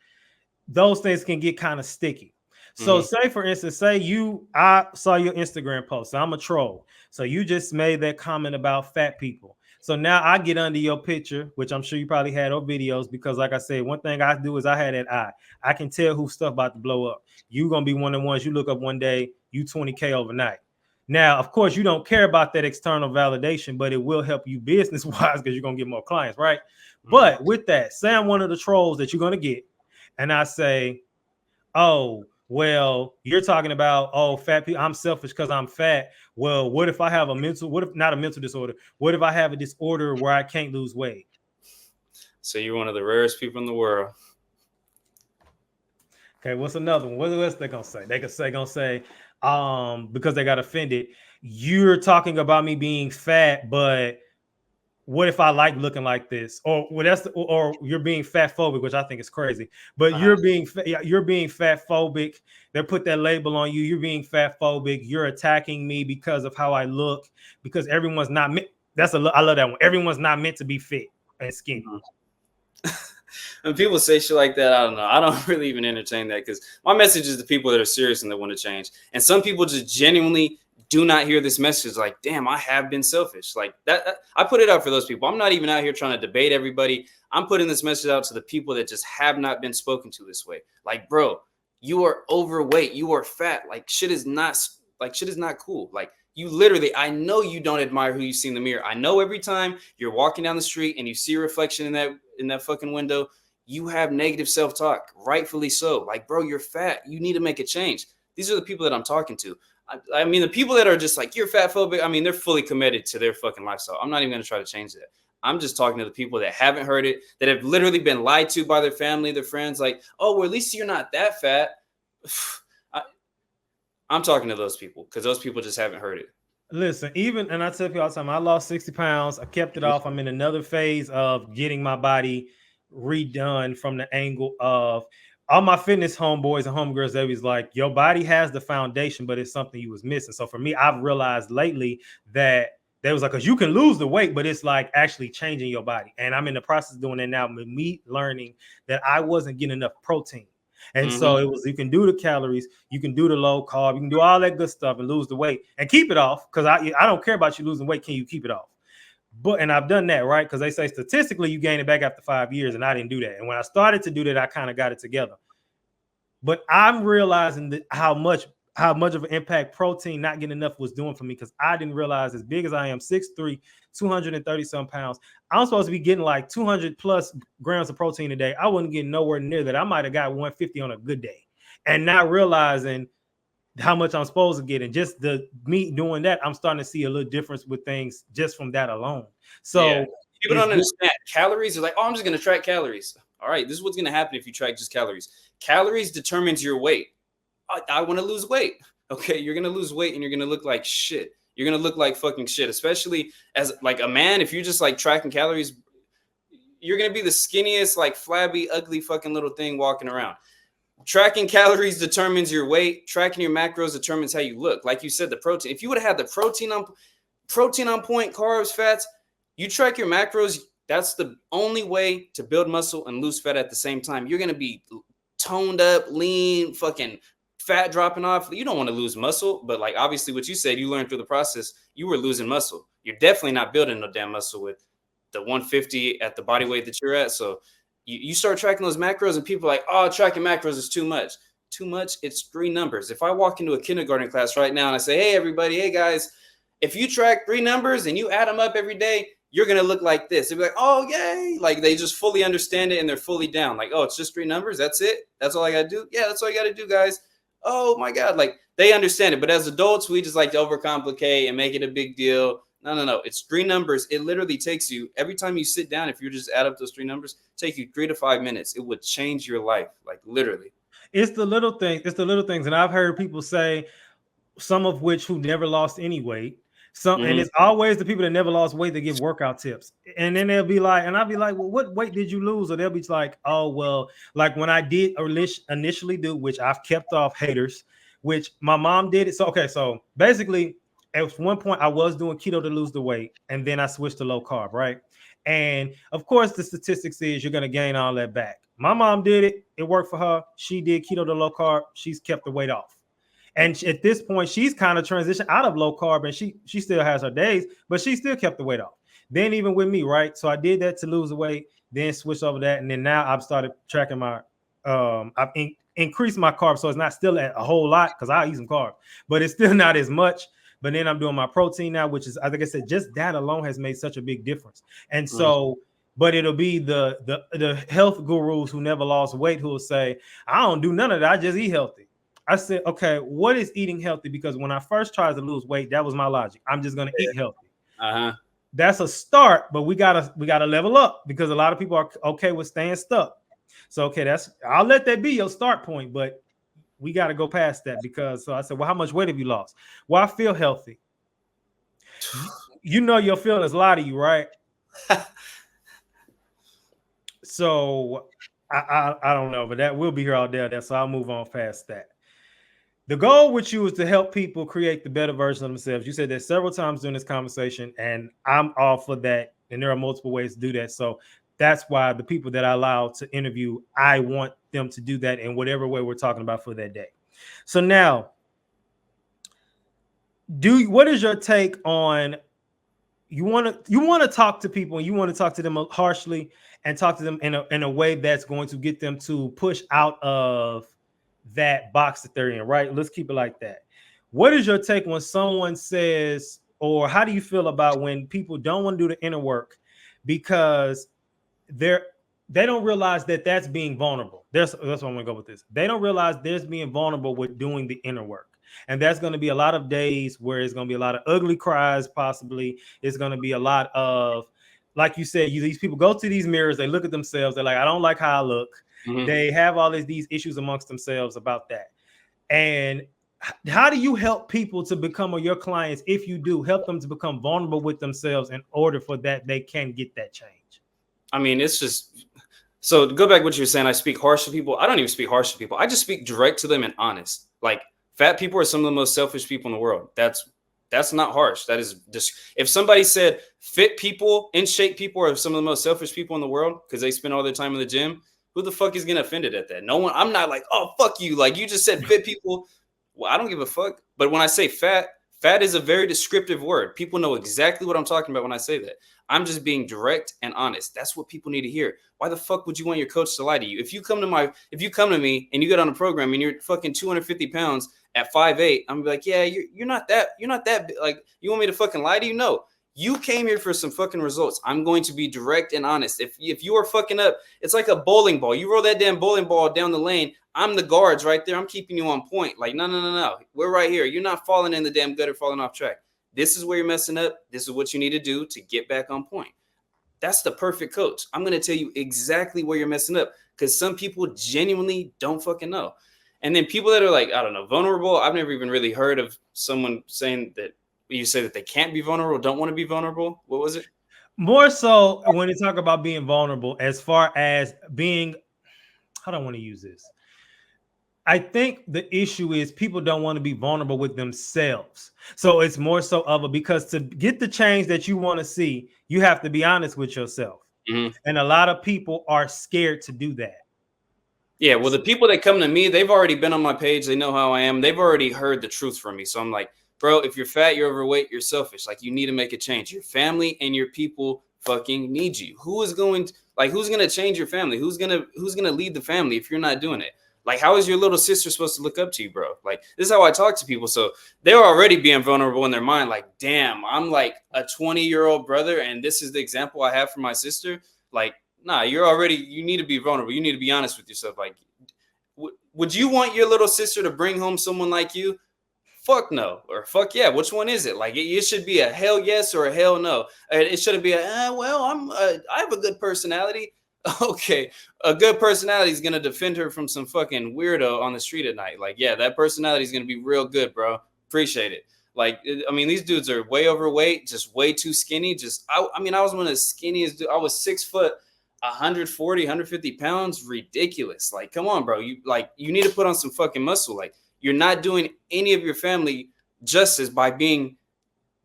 those things can get kind of sticky. So say for instance, I saw your Instagram post. So I'm a troll. So you just made that comment about fat people. So now I get under your picture, which I'm sure you probably had on videos, because like I said, one thing I do is I had that eye. I can tell who's stuff about to blow up. You're going to be one of the ones you look up one day, you 20K overnight. Now, of course, you don't care about that external validation, but it will help you business-wise because you're going to get more clients, right? But with that, say I'm one of the trolls that you're going to get, and I say, oh, well, you're talking about, oh, fat people, I'm selfish because I'm fat. Well, what if I have not a mental disorder? What if I have a disorder where I can't lose weight? So you're one of the rarest people in the world. Okay, what's another one? What else they gonna say? They gonna say, because they got offended, you're talking about me being fat, but what if I like looking like this? Or or you're being fat phobic, which I think is crazy. But you're being fat phobic. They put that label on you. You're being fat phobic. You're attacking me because of how I look. Because everyone's not meant. I love that one. Everyone's not meant to be fit and skinny. When people say shit like that, I don't know. I don't really even entertain that because my message is to people that are serious and that want to change. And some people just genuinely do not hear this message. Like, damn, I have been selfish. Like that. I put it out for those people. I'm not even out here trying to debate everybody. I'm putting this message out to the people that just have not been spoken to this way. Like, bro, you are overweight. You are fat. Like, shit is not cool. Like, you literally, I know you don't admire who you see in the mirror. I know every time you're walking down the street and you see a reflection in that fucking window, you have negative self-talk, rightfully so. Like, bro, you're fat. You need to make a change. These are the people that I'm talking to. I mean, the people that are just like, you're fat phobic, I mean, they're fully committed to their fucking lifestyle. I'm not even going to try to change that. I'm just talking to the people that haven't heard it, that have literally been lied to by their family, their friends, like, oh, well, at least you're not that fat. I'm talking to those people because those people just haven't heard it. Listen, and I tell people all the time, I lost 60 pounds. I kept it off. I'm in another phase of getting my body redone from the angle of all my fitness homeboys and homegirls. They was like, your body has the foundation, but it's something you was missing. So for me, I've realized lately that they was like, because you can lose the weight, but it's like actually changing your body. And I'm in the process of doing that now with me learning that I wasn't getting enough protein. And so it was, you can do the calories, you can do the low carb, you can do all that good stuff and lose the weight and keep it off. Because I don't care about you losing weight. Can you keep it off? And I've done that, right? Because they say statistically you gain it back after 5 years, and I didn't do that. And when I started to do that, I kind of got it together. But I'm realizing that how much of an impact protein not getting enough was doing for me, because I didn't realize, as big as I am, 6'3", 230 some pounds, I'm supposed to be getting like 200 plus grams of protein a day. I wasn't getting nowhere near that. I might have got 150 on a good day, and not realizing how much I'm supposed to get. And just me doing that, I'm starting to see a little difference with things just from that alone. So yeah. People don't understand calories. Are like, oh, I'm just going to track calories. All right, this is what's going to happen if you track just calories. Calories determines your weight. I want to lose weight. Okay, you're going to lose weight and you're going to look like shit. You're going to look like fucking shit, especially as like a man. If you're just like tracking calories, you're going to be the skinniest, like flabby, ugly fucking little thing walking around. Tracking calories determines your weight. Tracking your macros determines how you look. Like you said, the protein. If you would have had the protein on point, carbs, fats, you track your macros. That's the only way to build muscle and lose fat at the same time. You're gonna be toned up, lean, fucking fat dropping off. You don't want to lose muscle, but like obviously what you said, you learned through the process, you were losing muscle. You're definitely not building no damn muscle with the 150 at the body weight that you're at. So you start tracking those macros and people are like, oh, tracking macros is too much. Too much, it's 3 numbers. If I walk into a kindergarten class right now and I say, hey, everybody, hey, guys, if you track 3 numbers and you add them up every day, you're going to look like this. They'll be like, oh, yay. Like they just fully understand it and they're fully down. Like, oh, it's just 3 numbers. That's it. That's all I got to do. Yeah, that's all you got to do, guys. Oh, my God. Like they understand it. But as adults, we just like to overcomplicate and make it a big deal. No. It's 3 numbers. It literally takes you every time you sit down. If you just add up those 3 numbers, take you 3 to 5 minutes. It would change your life, like literally. It's the little things. It's the little things. And I've heard people say, some of which who never lost any weight. And it's always the people that never lost weight that give workout tips. And then they'll be like, and I'll be like, well, what weight did you lose? Or they'll be like, oh, well, like when I did initially do, which I've kept off haters, which my mom did it. So, okay. So basically at one point I was doing keto to lose the weight. And then I switched to low carb. Right. And of course the statistics is you're going to gain all that back. My mom did it. It worked for her. She did keto to low carb. She's kept the weight off. And at this point, she's kind of transitioned out of low carb, and she still has her days, but she still kept the weight off. Then even with me, right? So I did that to lose the weight, then switched over that, and then now I've started tracking my, I've increased my carbs, so it's not still a whole lot because I eat some carbs, but it's still not as much. But then I'm doing my protein now, which is, like I said, just that alone has made such a big difference. And so, but it'll be the health gurus who never lost weight who will say, I don't do none of that. I just eat healthy. I said, okay, what is eating healthy? Because when I first tried to lose weight, that was my logic. I'm just going to eat healthy. That's a start, but we gotta level up because a lot of people are okay with staying stuck. So, okay, I'll let that be your start point, but we got to go past that because, so I said, well, how much weight have you lost? Well, I feel healthy. You know, your feelings lie to you, right? So I don't know, but that will be here all day. So I'll move on past that. The goal with you is to help people create the better version of themselves. You said that several times during this conversation, and I'm all for that. And there are multiple ways to do that. So that's why the people that I allow to interview, I want them to do that in whatever way we're talking about for that day. So now, what is your take on you want to talk to people and you want to talk to them harshly and talk to them in a way that's going to get them to push out of that box that they're in, right? Let's keep it like that. What is your take when someone says, or how do you feel about when people don't want to do the inner work because they don't realize that that's being vulnerable? That's what I'm going to go with this. They don't realize there's being vulnerable with doing the inner work. And that's going to be a lot of days where it's going to be a lot of ugly cries, possibly. It's going to be a lot of, like you said, these people go to these mirrors, they look at themselves, they're like, I don't like how I look. They have all these issues amongst themselves about that. And how do you help people to become, or your clients, if you do, help them to become vulnerable with themselves in order for that they can get that change? I mean, it's just, so to go back to what you were saying, I speak harsh to people. I don't even speak harsh to people. I just speak direct to them and honest. Like fat people are some of the most selfish people in the world. That's not harsh. That is just, if somebody said fit people, in shape people are some of the most selfish people in the world because they spend all their time in the gym, who the fuck is getting offended at that? No one. I'm not like, oh, fuck you. Like you just said fit people. Well, I don't give a fuck. But when I say fat is a very descriptive word. People know exactly what I'm talking about when I say that. I'm just being direct and honest. That's what people need to hear. Why the fuck would you want your coach to lie to you? If you come to me and you get on a program and you're fucking 250 pounds at 5'8", I'm gonna be like, yeah, you're not that like, you want me to fucking lie to you? No. You came here for some fucking results. I'm going to be direct and honest. If you are fucking up, it's like a bowling ball. You roll that damn bowling ball down the lane. I'm the guards right there. I'm keeping you on point. Like, no. We're right here. You're not falling in the damn gutter, falling off track. This is where you're messing up. This is what you need to do to get back on point. That's the perfect coach. I'm going to tell you exactly where you're messing up because some people genuinely don't fucking know. And then people that are like, I don't know, vulnerable. I've never even really heard of someone saying that. You say that they can't be vulnerable, don't want to be vulnerable. What was it? More so when you talk about being vulnerable, as far as being, how do I want to use this? I think the issue is people don't want to be vulnerable with themselves. So it's more so of a, because to get the change that you want to see, you have to be honest with yourself. Mhm. And a lot of people are scared to do that. Yeah, well, the people that come to me, they've already been on my page. They know how I am. They've already heard the truth from me. So I'm like, bro, if you're fat, you're overweight, you're selfish. Like, you need to make a change. Your family and your people fucking need you. Who's gonna change your family? Who's gonna lead the family if you're not doing it? Like, how is your little sister supposed to look up to you, bro? Like, this is how I talk to people. So they're already being vulnerable in their mind. Like, damn, I'm like a 20-year-old brother, and this is the example I have for my sister. Like, nah, you need to be vulnerable. You need to be honest with yourself. Like, would you want your little sister to bring home someone like you? Fuck no, or fuck yeah. Which one is it? Like, it should be a hell yes or a hell no. It shouldn't be I have a good personality. Okay, a good personality is gonna defend her from some fucking weirdo on the street at night. Like, yeah, that personality is gonna be real good, bro. Appreciate it. Like, I mean, these dudes are way overweight, just way too skinny. I mean, I was one of the skinniest. I was 6 foot, 140, 150 pounds. Ridiculous. Like, come on, bro. You need to put on some fucking muscle. Like, you're not doing any of your family justice by being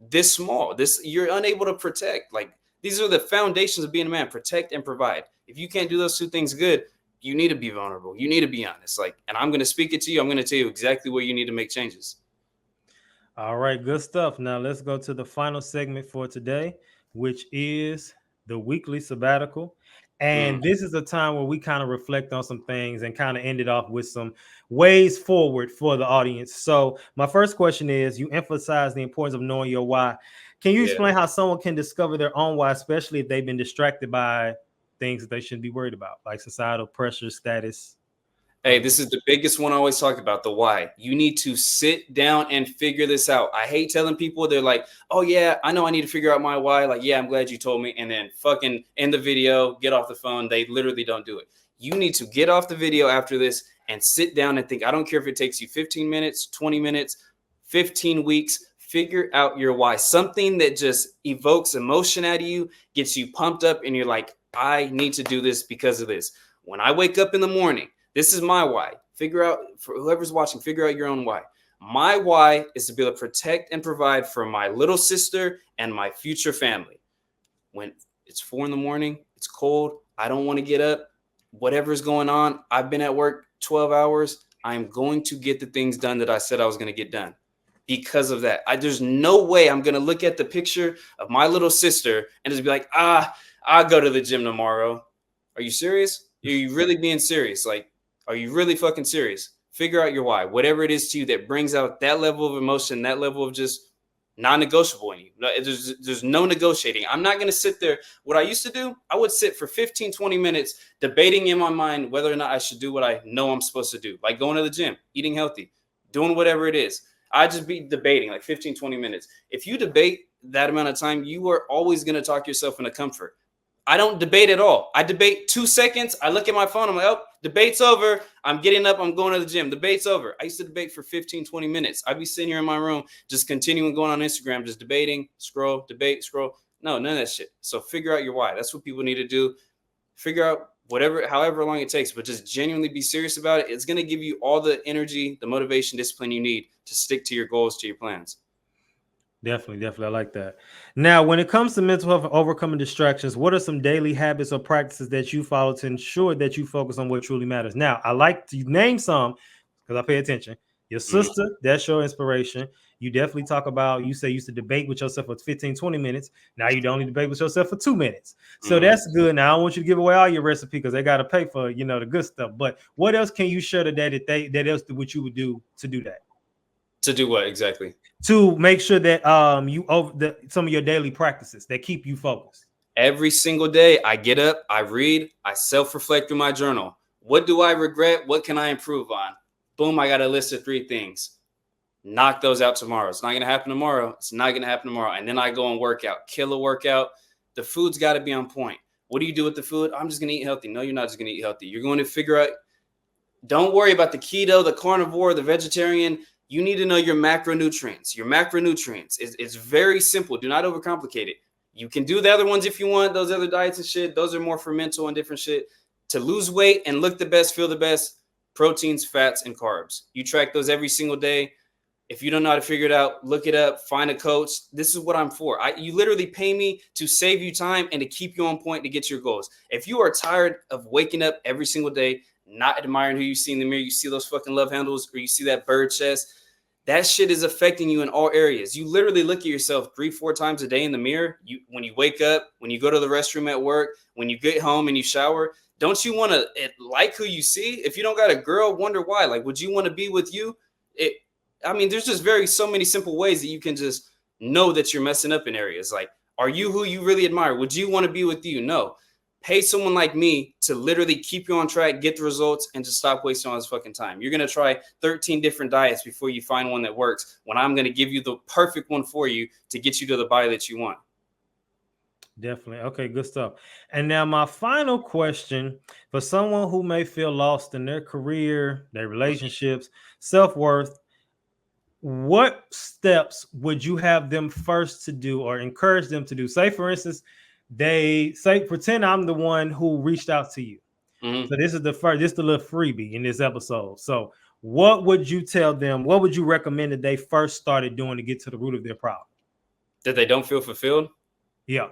this small. You're unable to protect. Like, these are the foundations of being a man: protect and provide. If you can't do those two things good, you need to be vulnerable. You need to be honest. Like, and I'm going to speak it to you. I'm going to tell you exactly where you need to make changes. All right, good stuff. Now let's go to the final segment for today, which is the weekly sabbatical. And this is a time where we kind of reflect on some things and kind of end it off with some ways forward for the audience. So, my first question is, you emphasize the importance of knowing your why. Can you Yeah. explain how someone can discover their own why, especially if they've been distracted by things that they shouldn't be worried about, like societal pressure, status? Hey, this is the biggest one I always talk about, the why. You need to sit down and figure this out. I hate telling people, they're like, oh, yeah, I know I need to figure out my why. Like, yeah, I'm glad you told me. And then fucking end the video, get off the phone. They literally don't do it. You need to get off the video after this and sit down and think. I don't care if it takes you 15 minutes, 20 minutes, 15 weeks. Figure out your why. Something that just evokes emotion out of you, gets you pumped up, and you're like, I need to do this because of this. When I wake up in the morning, this is my why. Figure out, for whoever's watching, figure out your own why. My why is to be able to protect and provide for my little sister and my future family. When it's 4 a.m, it's cold, I don't want to get up, whatever's going on, I've been at work 12 hours, I'm going to get the things done that I said I was going to get done. Because of that, there's no way I'm going to look at the picture of my little sister and just be like, I'll go to the gym tomorrow. Are you serious? Are you really being serious? Like, are you really fucking serious? Figure out your why. Whatever it is to you that brings out that level of emotion, that level of just non-negotiable in you. There's no negotiating. I'm not going to sit there. What I used to do, I would sit for 15, 20 minutes debating in my mind whether or not I should do what I know I'm supposed to do, like going to the gym, eating healthy, doing whatever it is. I'd just be debating like 15, 20 minutes. If you debate that amount of time, you are always going to talk yourself into comfort. I don't debate at all. I debate 2 seconds. I look at my phone. I'm like, oh, debate's over. I'm getting up. I'm going to the gym. Debate's over. I used to debate for 15, 20 minutes. I'd be sitting here in my room, just continuing going on Instagram, just debating, scroll, debate, scroll. No, none of that shit. So figure out your why. That's what people need to do. Figure out however long it takes, but just genuinely be serious about it. It's going to give you all the energy, the motivation, discipline you need to stick to your goals, to your plans. Definitely. I like that. Now, when it comes to mental health and overcoming distractions, what are some daily habits or practices that you follow to ensure that you focus on what truly matters? Now, I like to name some because I pay attention. Your sister, that's your inspiration. You definitely talk about, you say you used to debate with yourself for 15, 20 minutes. Now you don't only debate with yourself for 2 minutes. So that's good. Now, I don't want you to give away all your recipe because they got to pay for, the good stuff. But what else can you share today what you would do to do that? To do what exactly? To make sure that some of your daily practices that keep you focused. Every single day, I get up, I read, I self-reflect through my journal. What do I regret? What can I improve on? Boom, I got a list of 3 things. Knock those out tomorrow. It's not going to happen tomorrow. It's not going to happen tomorrow. And then I go and work out. Kill a workout. The food's got to be on point. What do you do with the food? I'm just going to eat healthy. No, you're not just going to eat healthy. You're going to figure out. Don't worry about the keto, the carnivore, the vegetarian. You need to know your macronutrients. It's very simple. Do not overcomplicate it. You can do the other ones if you want, those other diets and shit. Those are more for mental and different shit. To lose weight and look the best, feel the best, proteins, fats, and carbs. You track those every single day. If you don't know how to figure it out, look it up, find a coach. This is what I'm for. You literally pay me to save you time and to keep you on point to get your goals. If you are tired of waking up every single day, not admiring who you see in the mirror, you see those fucking love handles or you see that bird chest, that shit is affecting you in all areas. You literally look at yourself 3-4 times a day in the mirror. When you wake up, when you go to the restroom at work, when you get home and you shower, don't you want to like who you see? If you don't got a girl, wonder why. Like, would you want to be with you? There's just so many simple ways that you can just know that you're messing up in areas. Like, are you who you really admire? Would you want to be with you? No. Pay someone like me to literally keep you on track, get the results, and just stop wasting all this fucking time. You're going to try 13 different diets before you find one that works, when I'm going to give you the perfect one for you to get you to the body that you want. Definitely. Okay, good stuff. And now my final question for someone who may feel lost in their career, their relationships, self-worth, what steps would you have them first to do or encourage them to do? Say, for instance, pretend I'm the one who reached out to you. Mm-hmm. So this is the little freebie in this episode. So what would you tell them? What would you recommend that they first started doing to get to the root of their problem? That they don't feel fulfilled? Yeah.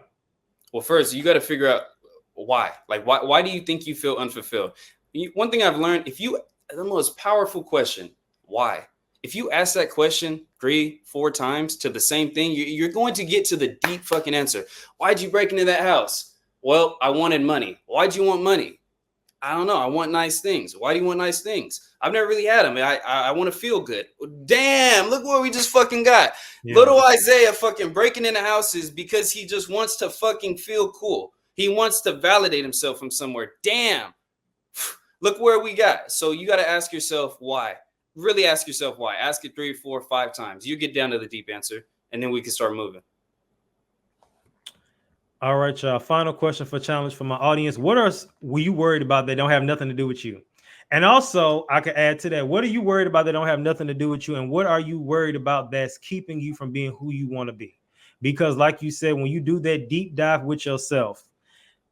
Well, first, you got to figure out why. Like, why do you think you feel unfulfilled? One thing I've learned, the most powerful question, why? If you ask that question 3-4 times to the same thing, you're going to get to the deep fucking answer. Why'd you break into that house? Well, I wanted money. Why'd you want money? I don't know. I want nice things. Why do you want nice things? I've never really had them. I want to feel good. Damn, look what we just fucking got. Yeah. Little Izaiah fucking breaking into houses because he just wants to fucking feel cool. He wants to validate himself from somewhere. Damn. Look where we got. So you got to ask yourself why. Really ask yourself why. Ask it 3, 4, 5 times. You get down to the deep answer, and then we can start moving. All right, y'all. Final question for challenge for my audience. Were you worried about that don't have nothing to do with you? And also, I could add to that, what are you worried about that don't have nothing to do with you? And what are you worried about that's keeping you from being who you want to be? Because like you said, when you do that deep dive with yourself,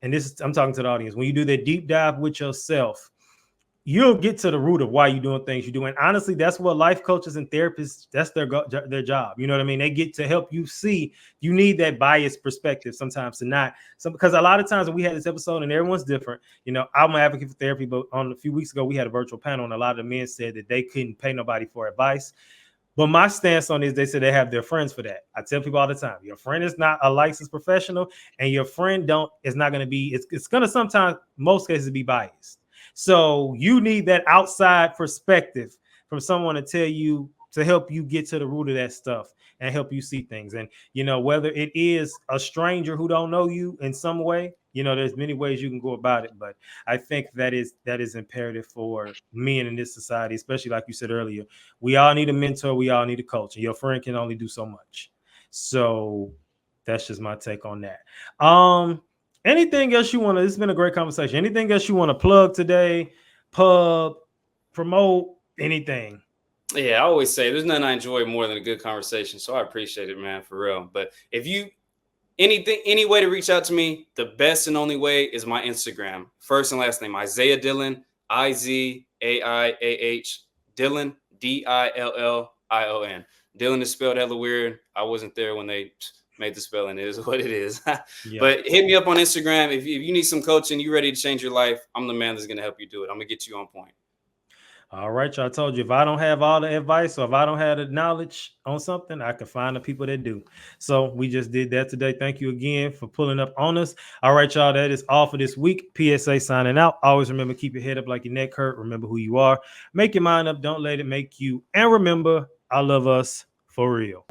and I'm talking to the audience, when you do that deep dive with yourself, you'll get to the root of why you're doing things you do. And honestly, that's what life coaches and therapists, that's their job. You know what I mean? They get to help you see. You need that biased perspective sometimes because a lot of times when we had this episode and everyone's different, I'm an advocate for therapy, but on a few weeks ago, we had a virtual panel and a lot of the men said that they couldn't pay nobody for advice. But my stance on this, they said they have their friends for that. I tell people all the time, your friend is not a licensed professional and your friend is not going to be, it's going to sometimes, most cases, be biased. So you need that outside perspective from someone to help you get to the root of that stuff and help you see things. And, whether it is a stranger who don't know you in some way, there's many ways you can go about it. But I think that is imperative for men in this society, especially like you said earlier. We all need a mentor. We all need a coach. And your friend can only do so much. So that's just my take on that. Anything else you want to, it's been a great conversation. Anything else you want to plug today? Promote, anything? Yeah, I always say there's nothing I enjoy more than a good conversation. So I appreciate it, man, for real. But if you, any way to reach out to me, the best and only way is my Instagram. First and last name, Izaiah Dillon, Izaiah, Dillon, Dillion. Dillon is spelled hella weird. I wasn't there when they made the spelling. It is what it is. Yeah. But hit me up on Instagram. If you need some coaching, you ready to change your life, I'm the man that's going to help you do it. I'm going to get you on point. All right, y'all. I told you, if I don't have all the advice or if I don't have the knowledge on something, I can find the people that do. So we just did that today. Thank you again for pulling up on us. All right, y'all. That is all for this week. PSA signing out. Always remember, keep your head up like your neck hurt. Remember who you are. Make your mind up. Don't let it make you. And remember, I love us for real.